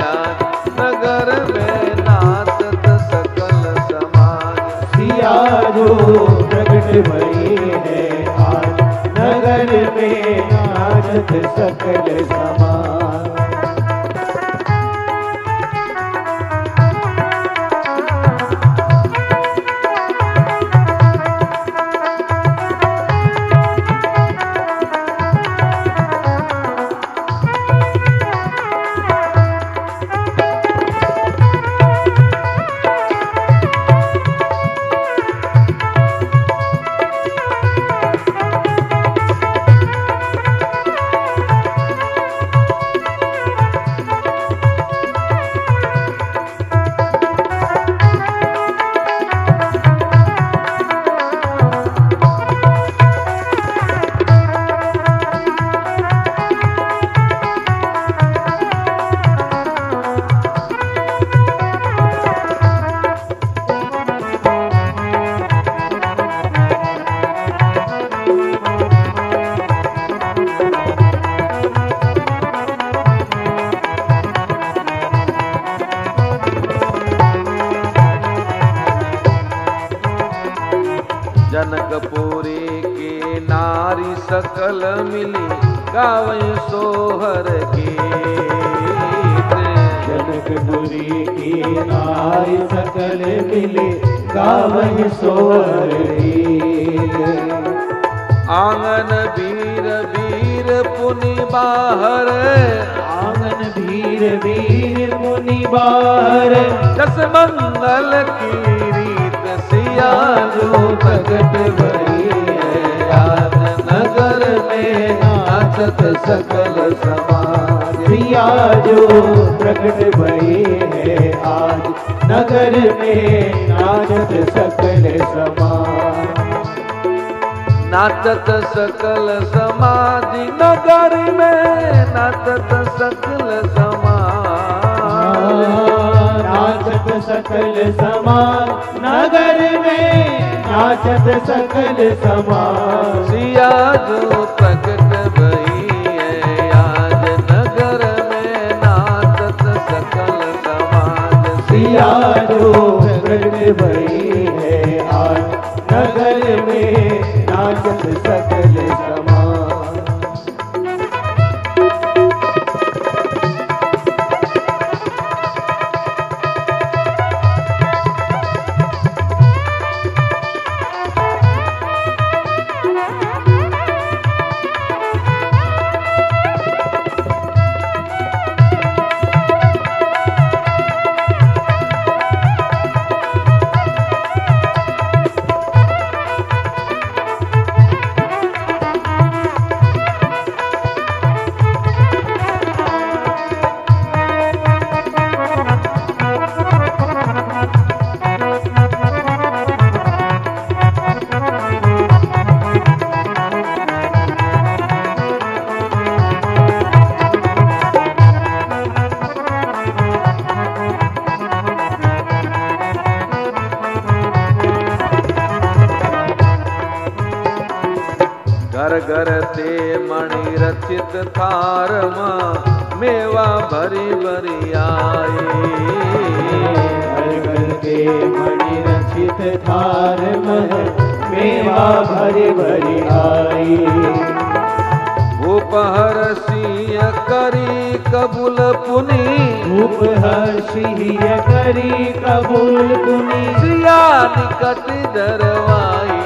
आज नगर में नाचत सकल समाज। सिया जो प्रगट भई है आज नगर में नाचत सकल समाज। जनकपुरी की नारी सकल मिली गावई सोहर गीत। जनकपुरी की नारी सकल मिली गावई सोहर गीत। आंगन वीर वीर पुनि बाहर आंगन वीर वीर मुनि बाहर। जस मंगल की रीत सिया जो प्रगट भई है आज नगर में नाचत सकल समाज। सिया जो प्रगट भई है आज नगर में नाचत सकल समाज। नाचत सकल समाज नगर में नाचत सकल समाज। नाचत सकल समाज नगर में नाचत सकल समाज। सिया जो प्रगट भई है आज नगर में नाचत सकल समाज। सिया जो प्रगट भई है आज नगर में नाचत सकल समाज। घर घर ते मणि रचित थार मेवा भरी भरी आई। घर घर के मणि रचित थार मेवा भरी भरी आई। भूप उपहर्षीय करी कबूल पुनि, उपहर्षीय करी कबूल पुनि, सिया निकट धरवाई,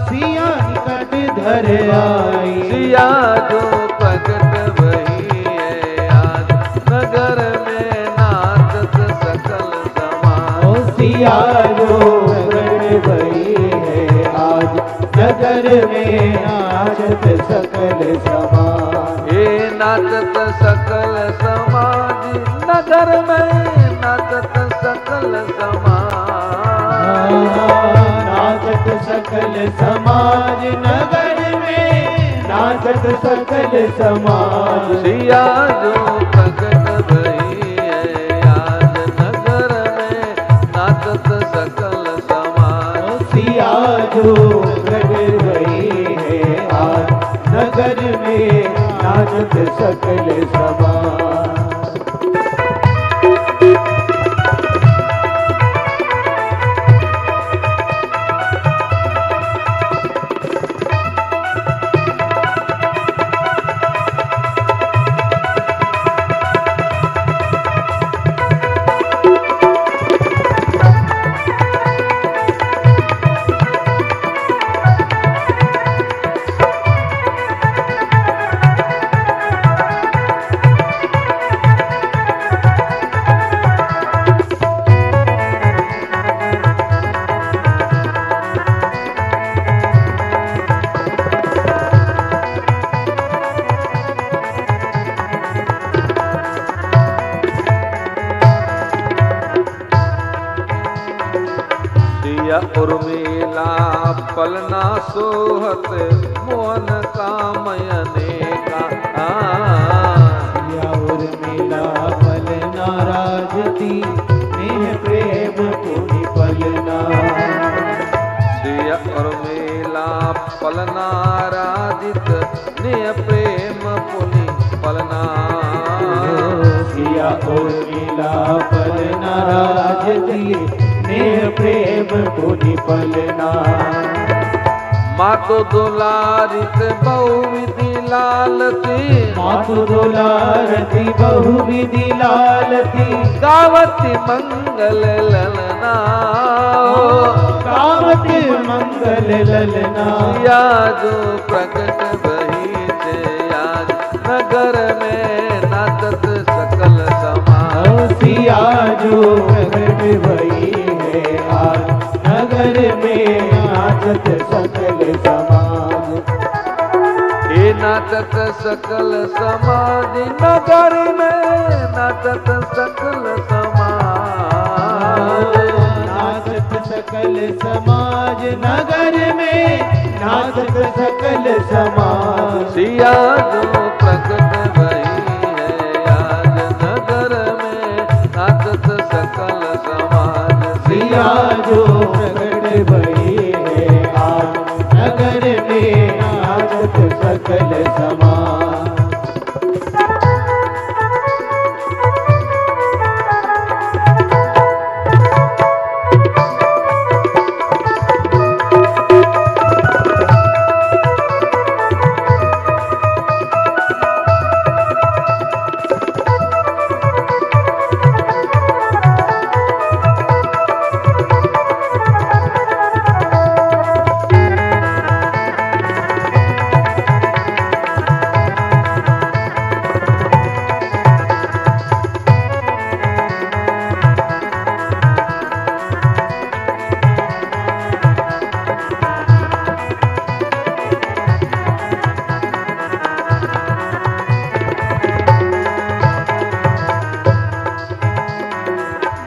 सिया निकट धर आई, सिया जो प्रकट वही है आज नगर में नाचत सकल समाज। ओ सिया जो प्रकट वही है आज नगर में नाचत सकल समाज। हे नाचत सकल समाज नगर में नाचत सकल समाज, नाचत सकल समाज नगर में नाचत सकल समाज। सिया जो प्रकट भई है आज नगर में नाचत सकल समाज। सिया जो प्रकट भई है आज नगर में नाचत सकल समाज। उर्मिला पलना सोहत मोहन कामयने का, सिया उर्मिला पलना राजती नेह प्रेम पुनि पलना। सिया उर्मिला पलना राजित नेह प्रेम पुनि पलना। सिया उर्मिला पलना राजती नेह प्रेम पुनि पलना। मातो दुलारित बहुविधि लालती, मातु दुलारती बहुविधि लालती, गावती मंगल ललना, गावती मंगल ललना। सिया जो प्रकट भई थे आज नगर में नाचत सकल समाज। सिया जो प्रकट भई है आज नगर में नाचत सकल समाज। हे नाचत सकल समाज नगर में नाचत सकल समाज। नाचत सकल समाज नगर में नाचत सकल समाज। सिया जो प्रकट भई है आज नगर में नाचत सकल समाज। सिया जो प्रकट भई है आज नगर में नाचत सकल समाज।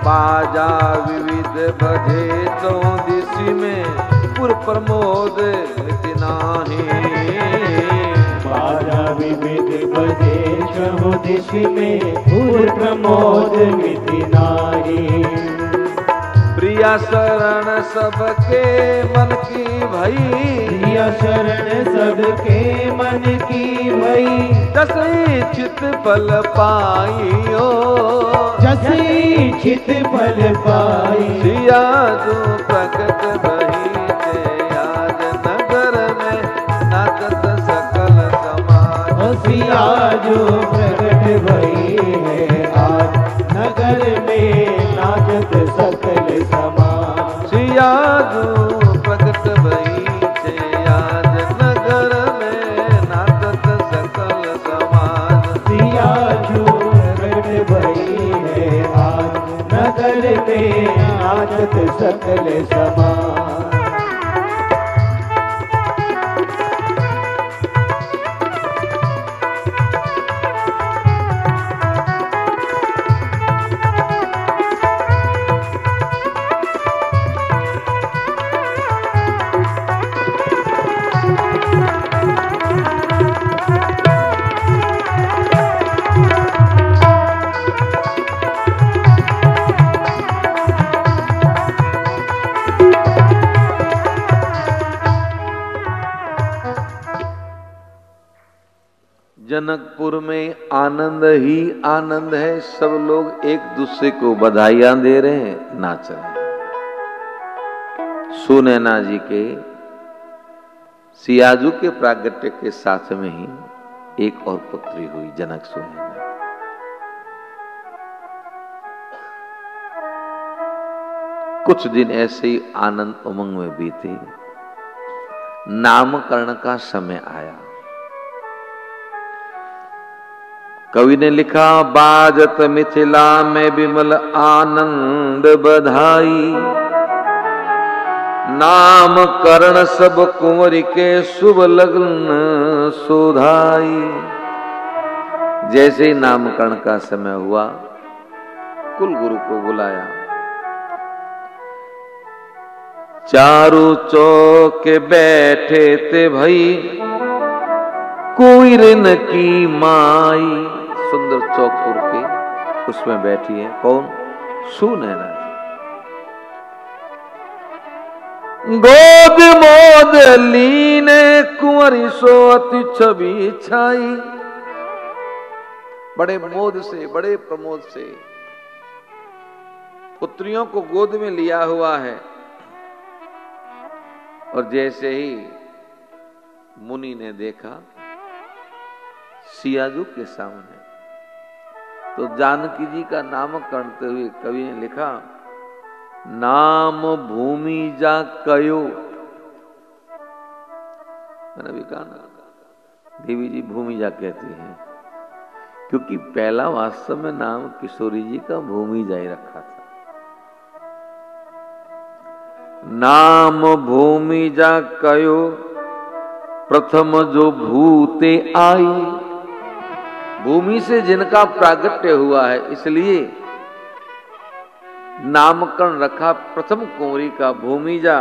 बाजा विविध बजे चौदिशी में पुर प्रमोद मिति नाही। बाजा विविध बजे चहुदिशी में पुर प्रमोद मिति नाही। प्रिया शरण सबके मन की भई, प्रिया शरण सबके मन की भई। जसई चित फल पाइयो, जसई चित फल पाई। सिया जो प्रकट भई थे आज नगर में नाचत सकल सिया जो प्रकट भई है आज नगर में नाचत सकल समाज। सिया जो प्रकट भई छे आज नगर में नाचत सकल समाज। सिया जो प्रकट भई है आज नगर में नाचत सकल समाज। जनकपुर में आनंद ही आनंद है। सब लोग एक दूसरे को बधाइयां दे रहे हैं, नाच रहे हैं। सुनैना जी के सियाजू के प्रागट्य के साथ में ही एक और पुत्री हुई, जनक सुनैना। कुछ दिन ऐसे ही आनंद उमंग में बीते। नामकरण का समय आया। कवि ने लिखा, बाजत मिथिला में विमल आनंद बधाई। नामकरण सब कुंवरी के शुभ लग्न सुधाई। जैसे ही नामकरण का समय हुआ, कुल गुरु को बुलाया। चारों चौके बैठे थे भई कोई ऋण की माई। सुंदर चौक के उसमें बैठी है कौन? सुनैना जी। गोद मोद लीने कुंवरी सो अति छवि छाई। बड़े मोद से, बड़े प्रमोद से पुत्रियों को गोद में लिया हुआ है। और जैसे ही मुनि ने देखा सियाजू के सामने, तो जानकी जी का नाम करते हुए कवि ने लिखा, नाम भूमि जा कयो। मैंने भी कहा ना, देवी जी भूमि जा कहती हैं, क्योंकि पहला वास्तव में नाम किशोरी जी का भूमि जा ही रखा था। नाम भूमि जा कयो प्रथम जो भूते आई। भूमि से जिनका प्रागट्य हुआ है, इसलिए नामकरण रखा प्रथम कुंवरी का भूमिजा।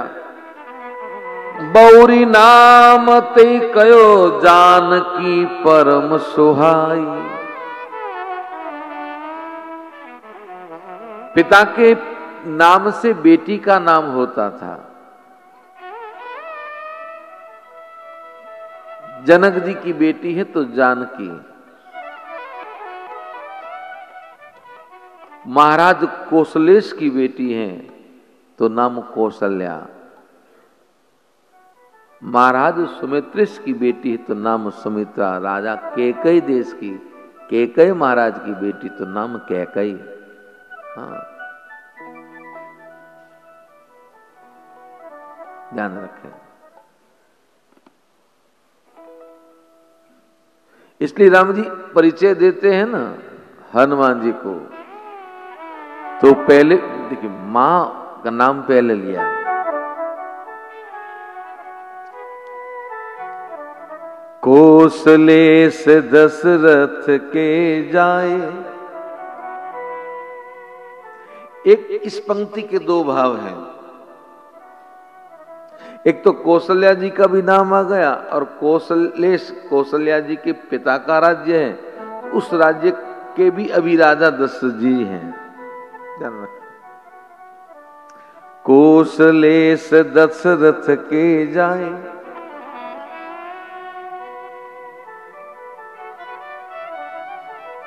बौरी नाम ते कयो जानकी परम सुहाई। पिता के नाम से बेटी का नाम होता था। जनक जी की बेटी है तो जानकी। महाराज कौशलेश की बेटी है तो नाम कौशल्या। महाराज सुमित्रेश की बेटी है तो नाम सुमित्रा। राजा कैकई देश की कैकई महाराज की बेटी तो नाम कैकई। हाँ, ध्यान रखें। इसलिए राम जी परिचय देते हैं ना हनुमान जी को, तो पहले देखिए मां का नाम पहले लिया। कौशलेश दशरथ के जाए। एक इस पंक्ति के दो भाव हैं। एक तो कौशल्या जी का भी नाम आ गया, और कौशलेश कौशल्या जी के पिता का राज्य है, उस राज्य के भी अभी राजा दशरथ जी हैं। ध्यान रखें। कौशलेश दशरथ के जाए।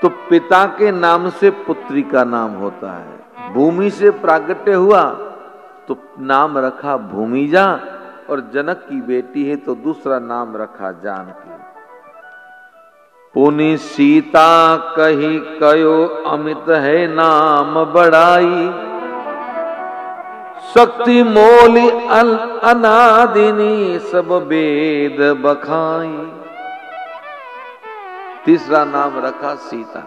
तो पिता के नाम से पुत्री का नाम होता है। भूमि से प्रागट्य हुआ तो नाम रखा भूमिजा, और जनक की बेटी है तो दूसरा नाम रखा जानकी। पुनि सीता कही कयो अमित है नाम बड़ाई, शक्ति मोली अनादिनी सब वेद बखाई। तीसरा नाम रखा सीता।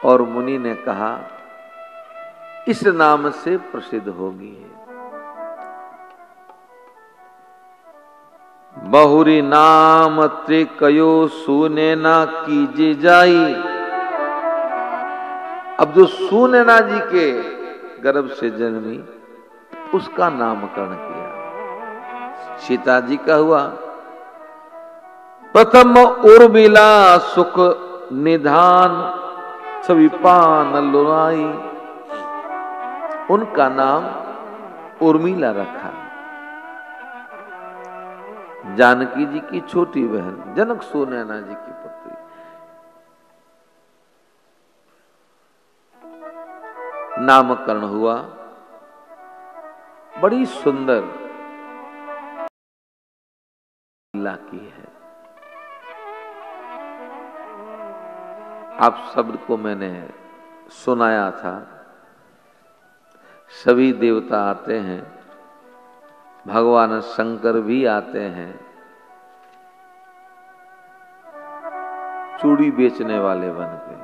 और मुनि ने कहा इस नाम से प्रसिद्ध होगी। बहुरी नाम त्रिकयो सुनैना कीजे जाई। अब जो सुनैना जी के गर्भ से जन्मी उसका नामकरण किया। सीता जी का हुआ प्रथम उर्मिला सुख निधान सभी पान लुनाई, उनका नाम उर्मिला रखा। जानकी जी की छोटी बहन जनक सुनैना जी की पुत्री। नामकरण हुआ। बड़ी सुंदर लीला की है। आप सबको मैंने सुनाया था। सभी देवता आते हैं, भगवान शंकर भी आते हैं, चूड़ी बेचने वाले बन के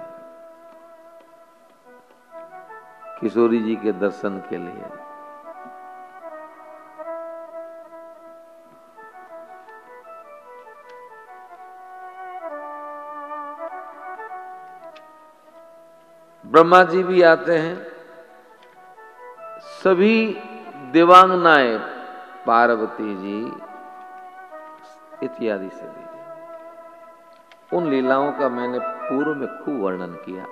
किशोरी जी के दर्शन के लिए। ब्रह्मा जी भी आते हैं, सभी देवांगनाएं, पार्वती जी इत्यादि से भी। उन लीलाओं का मैंने पूर्व में खूब वर्णन किया।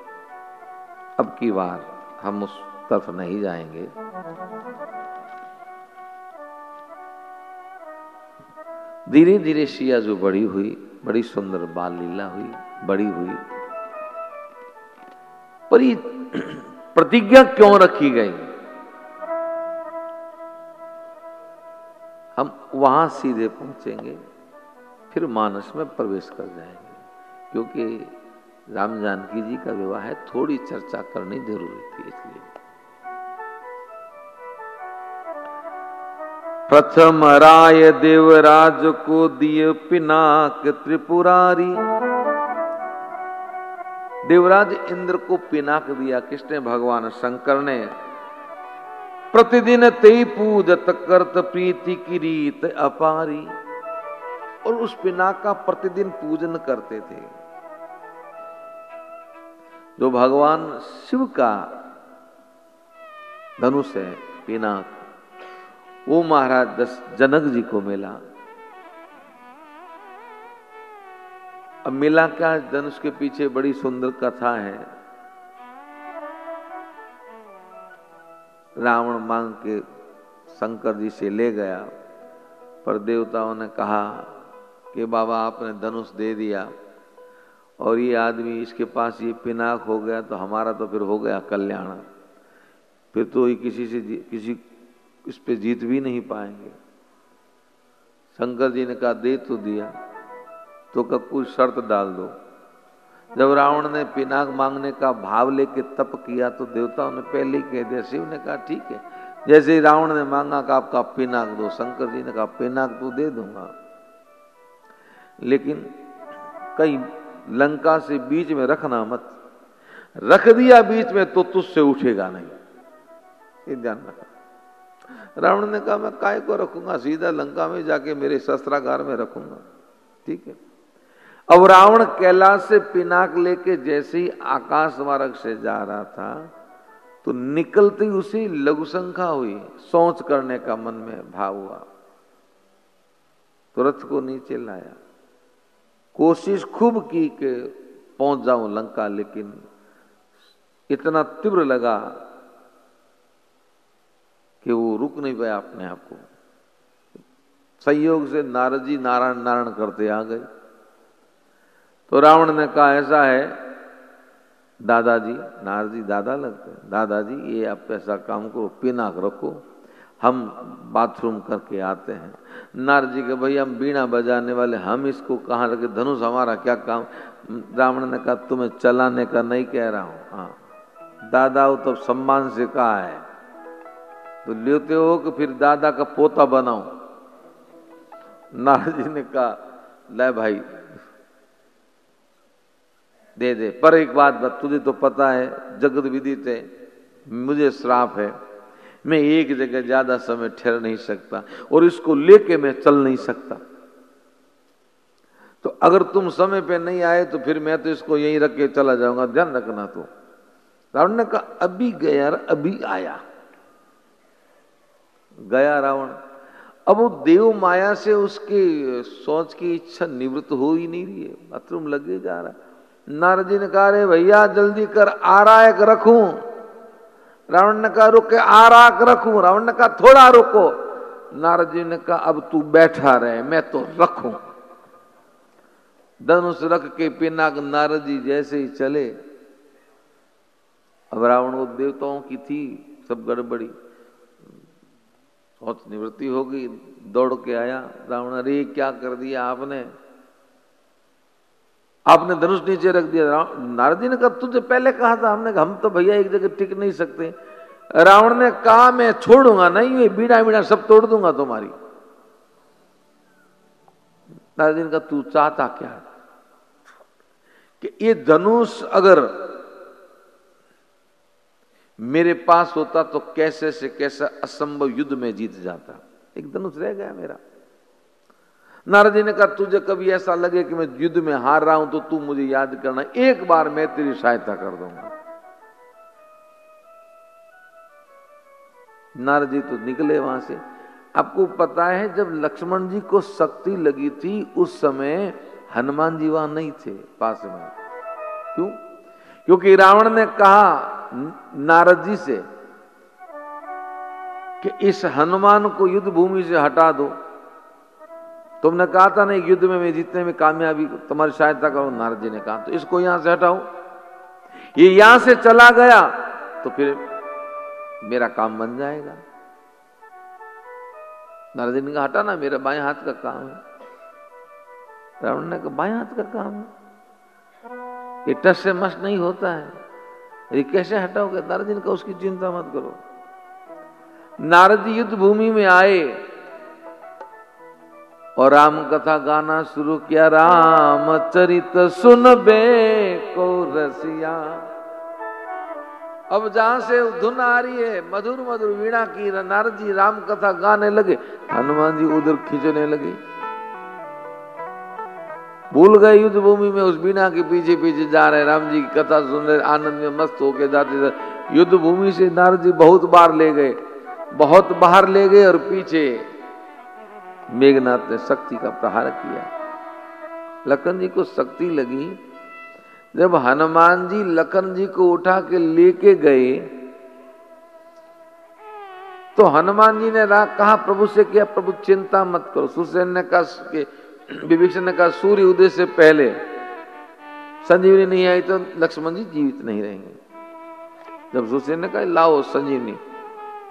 अब की बार हम उस तरफ नहीं जाएंगे। धीरे धीरे सिया जो बड़ी हुई, बड़ी सुंदर बाल लीला हुई, बड़ी हुई। पर ये प्रतिज्ञा क्यों रखी गई? हम वहां सीधे पहुंचेंगे, फिर मानस में प्रवेश कर जाएंगे, क्योंकि राम जानकी जी का विवाह है, थोड़ी चर्चा करनी जरूरी थी। इसलिए प्रथम राय देवराज को दिए पिनाक त्रिपुरारी। देवराज इंद्र को पिनाक दिया किसने? भगवान शंकर ने। प्रतिदिन ते पूजत करत प्रीति की रीत अपारी। और उस पिनाक का प्रतिदिन पूजन करते थे। जो भगवान शिव का धनुष है पिनाक, वो महाराज जनक जी को मिला। अब मिला क्या? धनुष के पीछे बड़ी सुंदर कथा है। रावण मांग के शंकर जी से ले गया, पर देवताओं ने कहा कि बाबा आपने धनुष दे दिया और ये आदमी इसके पास ये पिनाक हो गया तो हमारा तो फिर हो गया कल्याण, फिर तो ये किसी इस पे जीत भी नहीं पाएंगे। शंकर जी ने कहा दे तो दिया, तो कुछ शर्त डाल दो। जब रावण ने पिनाक मांगने का भाव लेके तप किया तो देवताओं ने पहले ही कह दिया। शिव ने कहा ठीक है। जैसे ही रावण ने मांगा कि आपका पिनाक दो, शंकर जी ने कहा पिनाक तो दे दूंगा, लेकिन कहीं लंका से बीच में रखना मत। रख दिया बीच में तो तुझसे उठेगा नहीं, ये ध्यान रखना। रावण ने कहा मैं काय को रखूंगा, सीधा लंका में जाके मेरे शस्त्रागार में रखूंगा। ठीक है। अब रावण कैलाश से पिनाक लेके जैसे ही आकाश मार्ग से जा रहा था तो निकलती उसी लघु शंका हुई, सोच करने का मन में भाव हुआ, तो रथ को नीचे लाया। कोशिश खूब की कि पहुंच जाऊं लंका, लेकिन इतना तीव्र लगा कि वो रुक नहीं पाया अपने आप को। संयोग से नारद जी नारायण नारायण करते आ गए। तो रावण ने कहा ऐसा है दादाजी, नारद जी दादा लगते हैं, दादाजी ये आप ऐसा काम करो, पिनाक रखो, हम बाथरूम करके आते हैं। नारद जी के भाई हम बीणा बजाने वाले, हम इसको कहाँ रखे, धनुष हमारा क्या काम। रावण ने कहा तुम्हें चलाने का नहीं कह रहा हूं, हाँ दादा हो तब सम्मान से कहा है, तो लेते हो कि फिर दादा का पोता बनाओ। नारद जी ने कहा ले भाई दे दे, पर एक बात तुझे तो पता है जगत विदित है, मुझे श्राप है, मैं एक जगह ज्यादा समय ठहर नहीं सकता और इसको लेके मैं चल नहीं सकता, तो अगर तुम समय पे नहीं आए तो फिर मैं तो इसको यहीं रख के चला जाऊंगा, ध्यान रखना। तो रावण ने कहा अभी गया अभी आया। गया रावण, अब वो देव माया से उसकी सोच की इच्छा निवृत्त हो ही नहीं रही है, बाथरूम लगे जा रहा है। नारद जी ने कहा रे भैया जल्दी कर, आराक रखूं। रावण ने कहा रुके, आराक रखूं। रावण ने कहा थोड़ा रुको। नारद जी ने कहा अब तू बैठा रहे, मैं तो रखूं। धनुष रख के पिनाक नारद जी जैसे ही चले, अब रावण को देवताओं की थी सब गड़बड़ी, बहुत निवृत्ति हो गई, दौड़ के आया रावण, अरे क्या कर दिया आपने, आपने धनुष नीचे रख दिया। नारद जी ने कहा तुझे पहले कहा था, हमने कहा हम तो भैया एक जगह टिक नहीं सकते। रावण ने कहा मैं छोड़ूंगा नहीं, ये बीड़ा बीड़ा सब तोड़ दूंगा तुम्हारी। नारद जी ने कहा तू चाहता क्या है कि ये धनुष अगर मेरे पास होता तो कैसे से कैसा असंभव युद्ध में जीत जाता, एक धनुष रह गया मेरा। नारद जी ने कहा तुझे कभी ऐसा लगे कि मैं युद्ध में हार रहा हूं तो तू मुझे याद करना, एक बार मैं तेरी सहायता कर दूंगा। नारद जी तो निकले वहां से। आपको पता है जब लक्ष्मण जी को शक्ति लगी थी उस समय हनुमान जी वहां नहीं थे पास में। क्यों? क्योंकि रावण ने कहा नारद जी से कि इस हनुमान को युद्ध भूमि से हटा दो। तुमने कहा था ना युद्ध में मैं जीतने में कामयाबी तुम्हारी सहायता करूं। नारद जी ने कहा तो इसको यहां से हटाओ, ये यहां से चला गया तो फिर मेरा काम बन जाएगा। नारद जी ने कहा हटा ना, मेरा बाएं हाथ का काम है। रावण ने कहा बाएं हाथ का काम है, ये टस से मस नहीं होता है, ये कैसे हटाओगे? नारद जी ने कहा उसकी चिंता मत करो। नारद जी युद्ध भूमि में आए और राम कथा गाना शुरू किया। रामचरित सुन बे को रसिया। अब जहां से धुन आ रही है मधुर मधुर वीणा की, नारद जी राम कथा गाने लगे, हनुमान जी उधर खींचने लगे। भूल गए युद्ध भूमि में, उस वीणा के पीछे पीछे जा रहे, राम जी की कथा सुन रहे, आनंद में मस्त होके जाते। युद्ध भूमि से नारद जी बहुत बार ले गए, बहुत बाहर ले गए और पीछे मेघनाथ ने शक्ति का प्रहार किया। लखन जी को शक्ति लगी। जब हनुमान जी लखन जी को उठा के लेके गए तो हनुमान जी ने कहा प्रभु से किया, प्रभु चिंता मत करो। सुसेन ने कहा, विभीषण ने कहा सूर्य उदय से पहले संजीवनी नहीं आई तो लक्ष्मण जी जीवित नहीं रहेंगे। जब सुसेन ने कहा लाओ संजीवनी,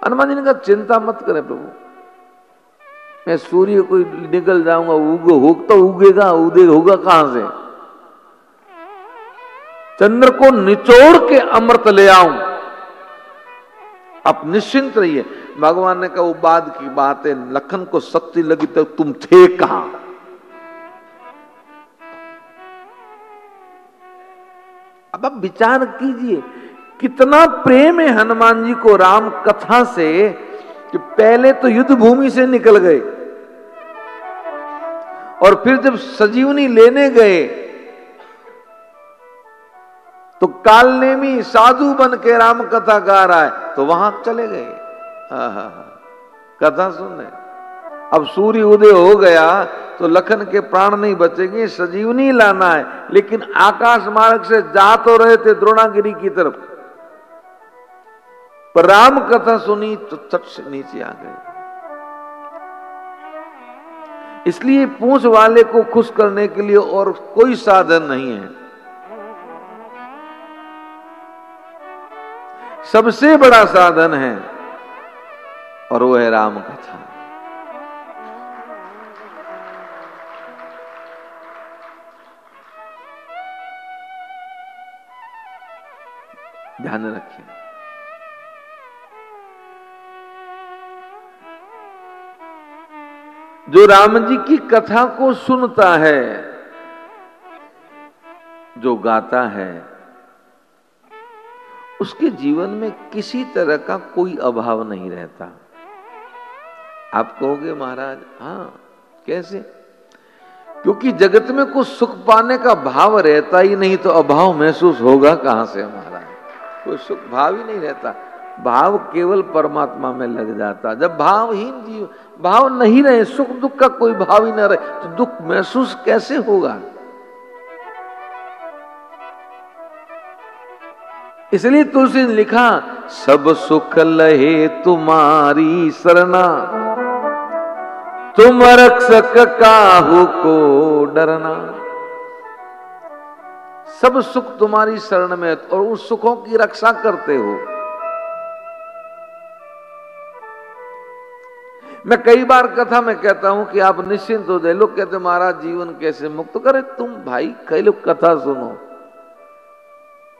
हनुमान जी ने कहा चिंता मत करें प्रभु, मैं सूर्य को निकल जाऊंगा, उगेगा होगा कहां से? चंद्र को निचोड़ के अमृत ले आऊं, आप निश्चिंत रहिए। भगवान ने कहा वो बाद की बात है, लखन को शक्ति लगी तो तुम थे कहां? अब आप विचार कीजिए कितना प्रेम है हनुमान जी को राम कथा से कि पहले तो युद्ध भूमि से निकल गए और फिर जब संजीवनी लेने गए तो कालनेमी साधु बन के राम कथा गा रहा है तो वहां चले गए कथा सुनने। अब सूर्य उदय हो गया तो लखन के प्राण नहीं बचेंगे, संजीवनी लाना है। लेकिन आकाश मार्ग से जा तो रहे थे द्रोणागिरी की तरफ, पर राम कथा सुनी तो चट से नीचे आ गए। इसलिए पूंछ वाले को खुश करने के लिए और कोई साधन नहीं है। सबसे बड़ा साधन है और वो है राम कथा। ध्यान रखिए, जो राम जी की कथा को सुनता है, जो गाता है, उसके जीवन में किसी तरह का कोई अभाव नहीं रहता। आप कहोगे महाराज हाँ कैसे? क्योंकि जगत में कुछ सुख पाने का भाव रहता ही नहीं, तो अभाव महसूस होगा कहां से महाराज? कोई सुख भाव ही नहीं रहता, भाव केवल परमात्मा में लग जाता। जब भावहीन जीव, भाव नहीं रहे, सुख दुख का कोई भाव ही न रहे, तो दुख महसूस कैसे होगा? इसलिए तुलसी ने लिखा, सब सुख लहे तुम्हारी सरना, तुम रक्षक काहू को डरना। सब सुख तुम्हारी शरण में और उस सुखों की रक्षा करते हो। मैं कई बार कथा में कहता हूं कि आप निश्चिंत हो जाए। लोग कहते महाराज जीवन कैसे मुक्त करे? तुम भाई कई लोग कथा सुनो,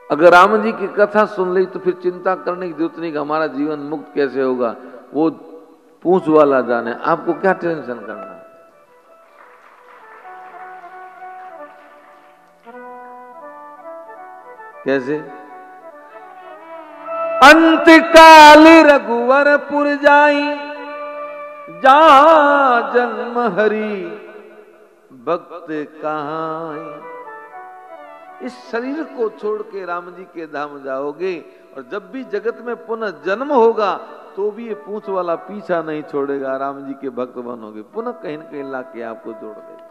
अगर राम जी की कथा सुन ली तो फिर चिंता करने की जरूरत नहीं कि हमारा जीवन मुक्त कैसे होगा, वो पूछ वाला जाने, आपको क्या टेंशन करना। कैसे? अंतकाल रघुवरपुर जाई, जहां जन्म हरि भक्त कहां। इस शरीर को छोड़ के राम जी के धाम जाओगे, और जब भी जगत में पुनः जन्म होगा तो भी ये पूंछ वाला पीछा नहीं छोड़ेगा, राम जी के भक्त बनोगे, पुनः कहीं न कहीं लाके आपको जोड़ देगा,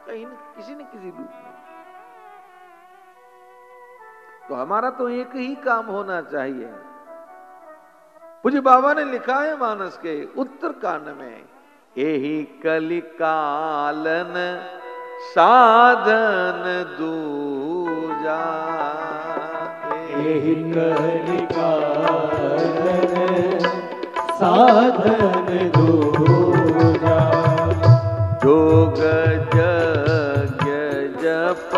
कहीं न किसी रूप में। तो हमारा तो एक ही काम होना चाहिए। पूज्य बाबा ने लिखा है मानस के उत्तरकांड में, यही कलिकालन साधन दूजा, यही कलिकालन साधन दूजा। जोग यज्ञ जप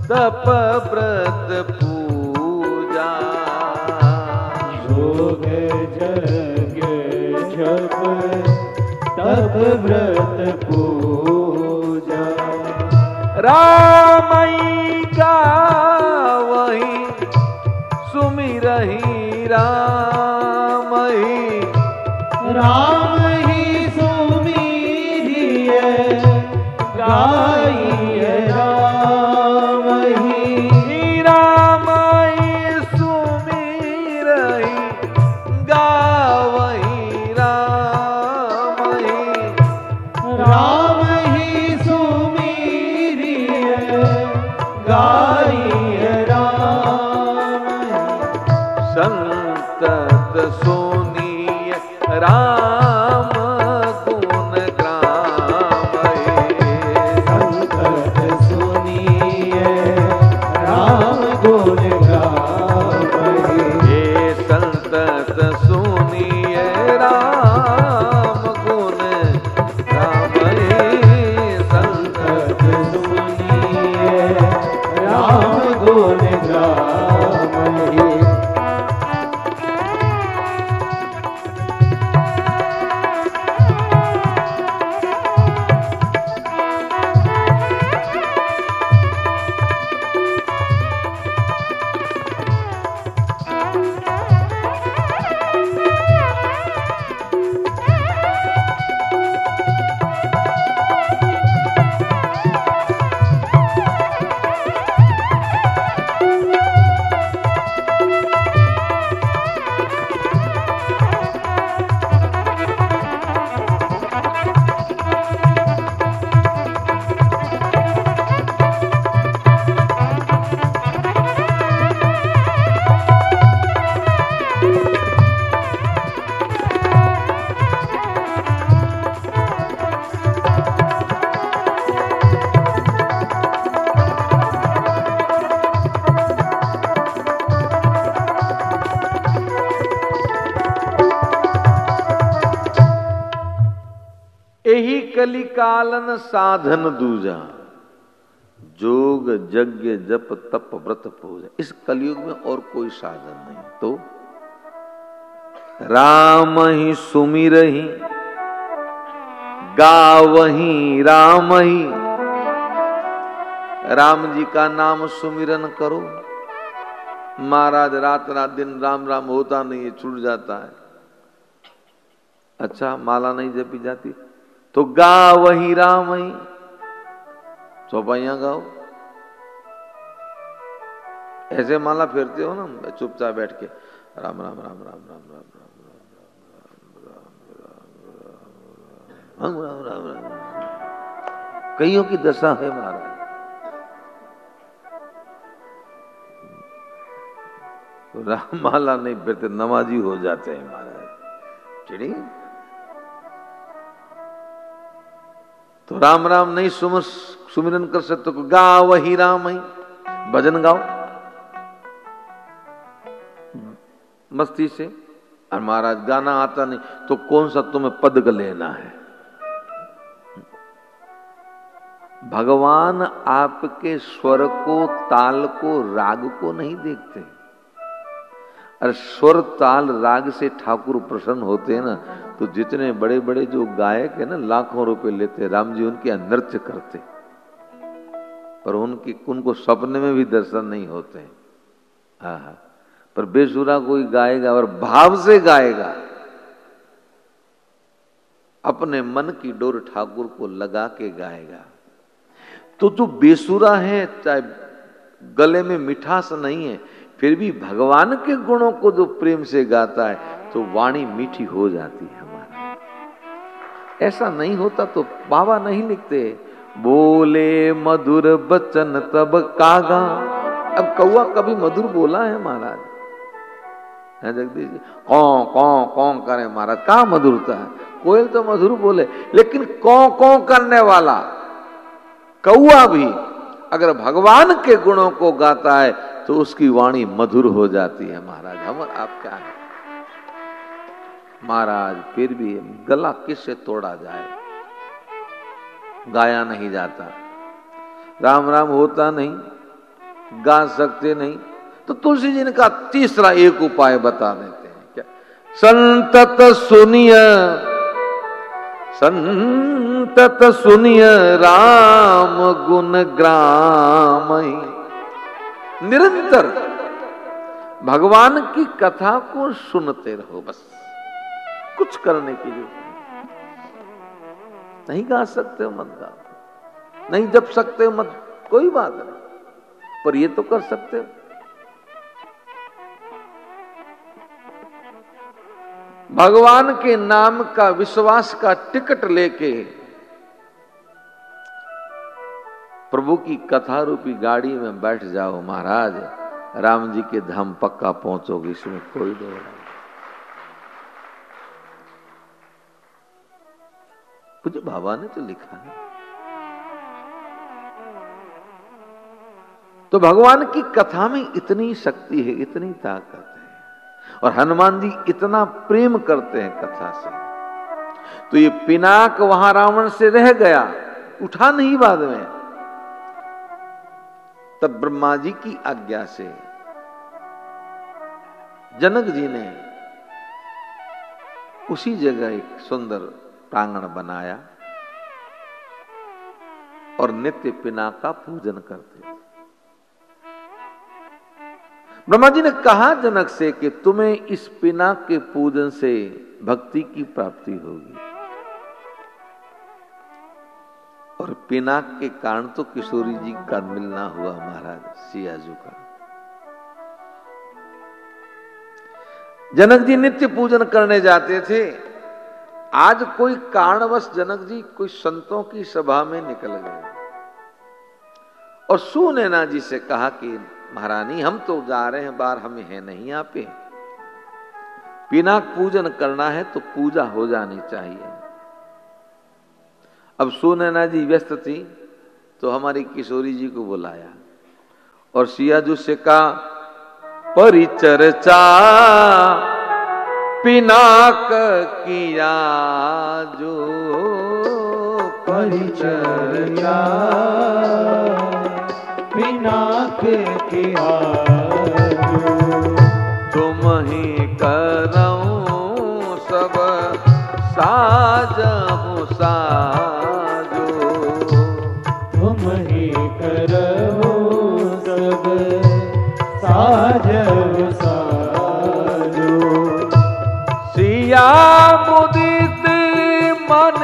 तप व्रत पूजा, जोग यज्ञ जप तप व्रत पूजा। रामई गावहि सुमिरहि रामहि, राम ही सुमिरिय गाइय राम ही। रामई सुमिरहि गावहि रामहि, राम ही सुमिरिय गाइय राम ही। संतत सोनीय राम गुण ग्राम, संतत सुनिय राम गुण गावहि। हे संतत सोनीय राम गुण ग्राम, संतत सुनिय राम कलिकालन साधन दूजा, जोग यज्ञ जप तप व्रत पूजा। इस कलयुग में और कोई साधन नहीं। तो राम ही सुमिरहि गावहि राम ही, राम जी का नाम सुमिरन करो। महाराज रात रात दिन राम राम होता नहीं है, छूट जाता है। अच्छा, माला नहीं जपी जाती तो गावहि राम ही, चौपाइयां गाओ। ऐसे माला फेरते हो ना चुपचाप बैठ के, राम राम राम राम राम राम राम राम राम राम राम। कईयों की दशा है महाराज। तो राम माला नहीं फिरते, नमाजी हो जाते हैं महाराज। चिड़ी तो राम राम नहीं सुमिरन कर सकते तो गाओ वही राम ही, भजन गाओ मस्ती से। और महाराज गाना आता नहीं तो कौन सा तुम्हें पद लेना है। भगवान आपके स्वर को, ताल को, राग को नहीं देखते। और स्वर ताल राग से ठाकुर प्रसन्न होते हैं ना, तो जितने बड़े बड़े जो गायक है ना, लाखों रुपए लेते, राम जी उनके नृत्य करते, पर उनको सपने में भी दर्शन नहीं होते। आहा, पर बेसुरा कोई गाएगा और भाव से गाएगा, अपने मन की डोर ठाकुर को लगा के गाएगा। तो जो बेसुरा है, चाहे गले में मिठास नहीं है, फिर भी भगवान के गुणों को जो प्रेम से गाता है तो वाणी मीठी हो जाती है हमारी। ऐसा नहीं होता तो बाबा नहीं लिखते, बोले मधुर बचन तब कागा। अब कौआ कभी मधुर बोला है महाराज? है जगदीश जी, कौं कौं कौं करे महाराज, कहाँ मधुरता है? कोयल तो मधुर बोले, लेकिन कौं कौं करने वाला कौआ भी अगर भगवान के गुणों को गाता है तो उसकी वाणी मधुर हो जाती है महाराज। हम आप क्या है महाराज, फिर भी गला किससे तोड़ा जाए, गाया नहीं जाता, राम राम होता नहीं, गा सकते नहीं, तो तुलसी जी ने कहा तीसरा एक उपाय बता देते हैं। क्या? संतत सुनिय, संतत सुनिय राम गुण ग्राम। निरंतर भगवान की कथा को सुनते रहो, बस कुछ करने की जरूरत नहीं। गा सकते हो मत गाओ, नहीं जप सकते हो मत, कोई बात नहीं, पर ये तो कर सकते हो। भगवान के नाम का विश्वास का टिकट लेके प्रभु की कथा रूपी गाड़ी में बैठ जाओ महाराज, राम जी के धाम पक्का पहुंचोगे, इसमें कोई दो नहीं। पूज्य बाबा ने तो लिखा है। तो भगवान की कथा में इतनी शक्ति है, इतनी ताकत है, और हनुमान जी इतना प्रेम करते हैं कथा से। तो ये पिनाक वहां रावण से रह गया, उठा नहीं बाद में। तब ब्रह्मा जी की आज्ञा से जनक जी ने उसी जगह एक सुंदर प्रांगण बनाया और नित्य पिनाक का पूजन करते थे। ब्रह्मा जी ने कहा जनक से कि तुम्हें इस पिनाक के पूजन से भक्ति की प्राप्ति होगी। और पिनाक के कारण तो किशोरी जी का मिलना हुआ महाराज सियाजू का। जनक जी नित्य पूजन करने जाते थे। आज कोई कारणवश जनक जी कोई संतों की सभा में निकल गए और सुनैना जी से कहा कि महारानी हम तो जा रहे हैं बाहर, हमें है नहीं यहाँ पे, पिनाक पूजन करना है तो पूजा हो जानी चाहिए। अब सुनैना जी व्यस्त थी तो हमारी किशोरी जी को बुलाया और सियाजू से कहा परिचर्चा पिनाक किया जो परिचर्या पिनाक किया तुम ही करऊं सब साजहु साजो तुम ही करहु सब साजहु साजो सिया मुदित मन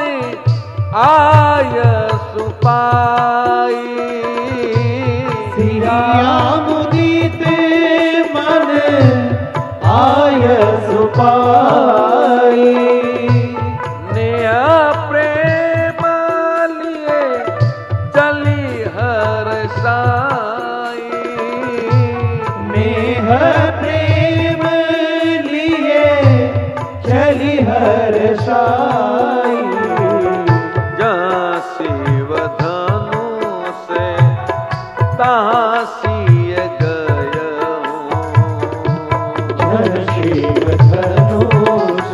आय सुपाई सिया मुदित मन आय सुपाई नेह प्रेम लिए चली हर साई नेह प्रेम लिए चली हर साई जहाँ शिव धनु से तहाँ सिय गयऊं शिव धनुष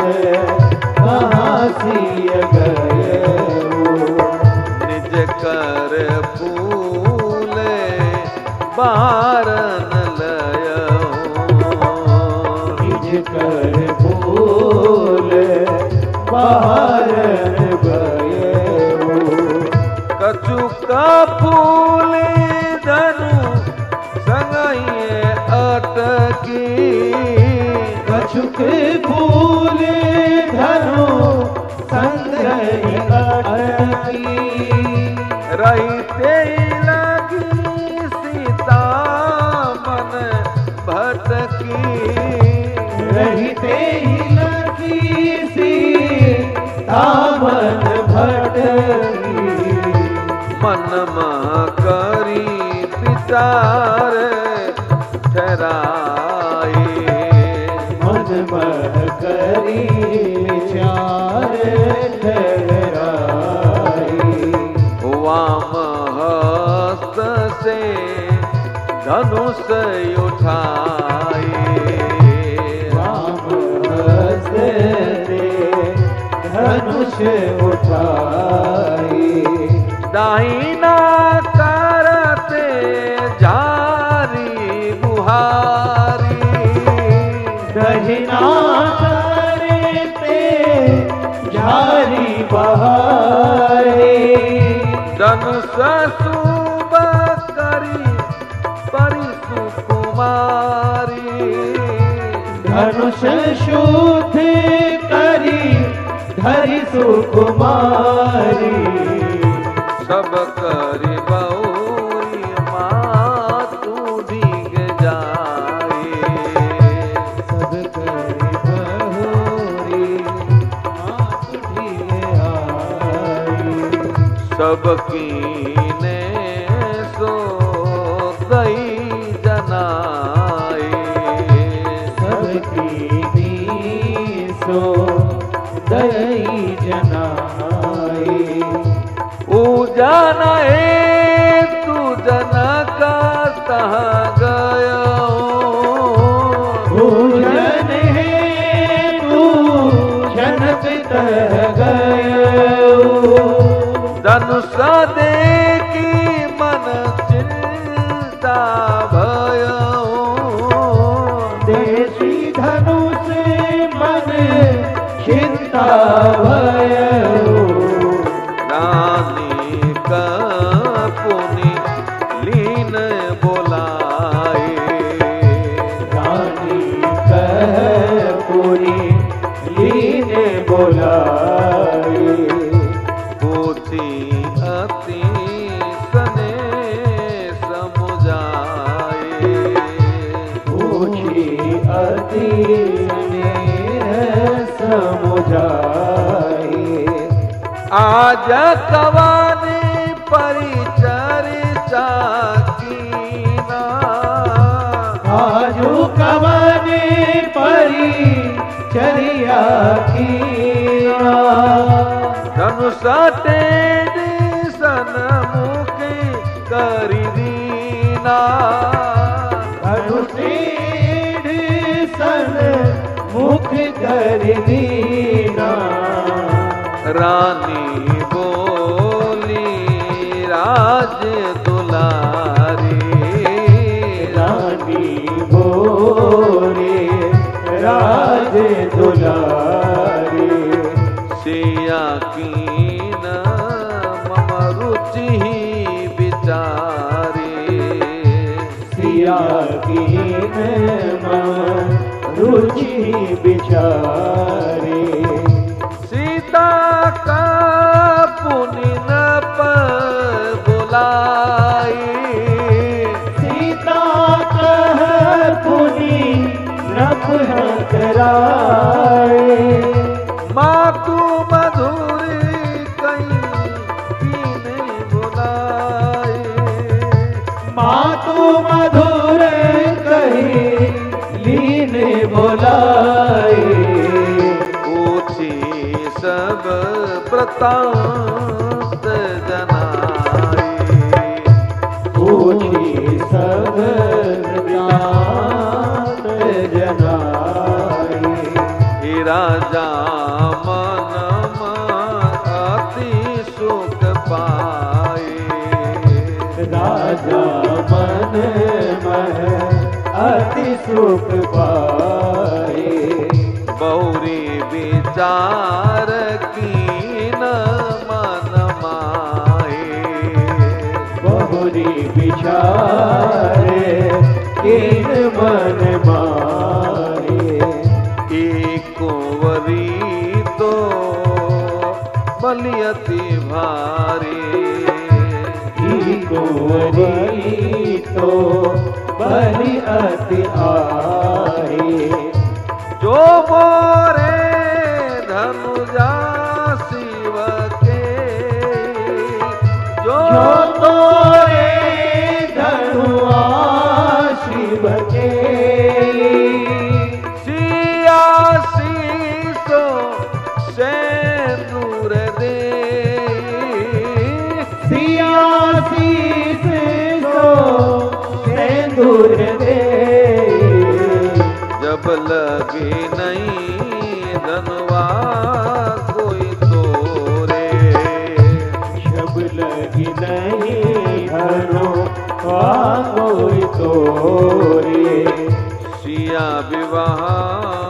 कहाँ सिय गयऊ निज कर फूले बारन लयऊं निज कर फूल बाहर गयऊ कछु का फूल धनु संगये अटकी कछुक फूल धनु संग अटकी रहते लगी सीता मन भटकी रहते ही लगी सीता मन भटकी मन मह करी विचार ठहराए मन मह करी विचार ठहराई वाम हस्त से धनुष उठाए राम हस्ते धनुष उठाई दाहिना करते जारी बुहारी दहिना करते जारी बहारी धनुष शुभ करी परिसुकुमारी धनुष शुद्ध करी धरि सुकुमारी सब करी बहुरी मातु भीग जाए सब करी बहुरी मात ढीले आई सब कीने सो दई जनाए सबकी सो दई जनाई उजन है तू जन का तह गयो पूजन है तू जन पितर गयो धनुष देखी मन चिंता भयो देशी धनुष मन चिंता भयो रानी कपुनि लीन बोलाए रानी कह पूरी लीन बोलाए पूछी अति सने समुझाए पूछी अति समुझाए आज कवाने परिचर्चा कीना आजू कवने परिचर्या कीना धनुष टेढ़ी सन्मुख करी दीना धनुषेढ़ सन मुख कर दीना रानी बोल राज दुलारी रानी मोरे राज दुलारी सिया कीन मम रुचि विचारी सिया कीन मम रुचि विचारी सीता का पुनि न पर बुलाई सीता कह पुनि नभ कराए मातु मधुरी कहीं कीने बुलाए मातु मधुर कही लीन बोलाए पूछी सब वृतांत जनाई पूछी सब वृतांत जनाए हे राजा मन अति सुख पाए राजा मन अति सुख पाए बहुरी विचार कीन मन माए बहुरी विचारे किन मन माए एक कुंवरी तो बलियति भारी कुंवरी तो बलि अति आए जो मोरे धनुजा शिव के जो तोरे धनुआ शिव के सिया शीसो सेंदूर दे सिया शीस सो सिंदूर दे जब लगी नहीं धनवा कोई तोरे जब लगी नहीं धनुआ कोई तोरे सिया विवाह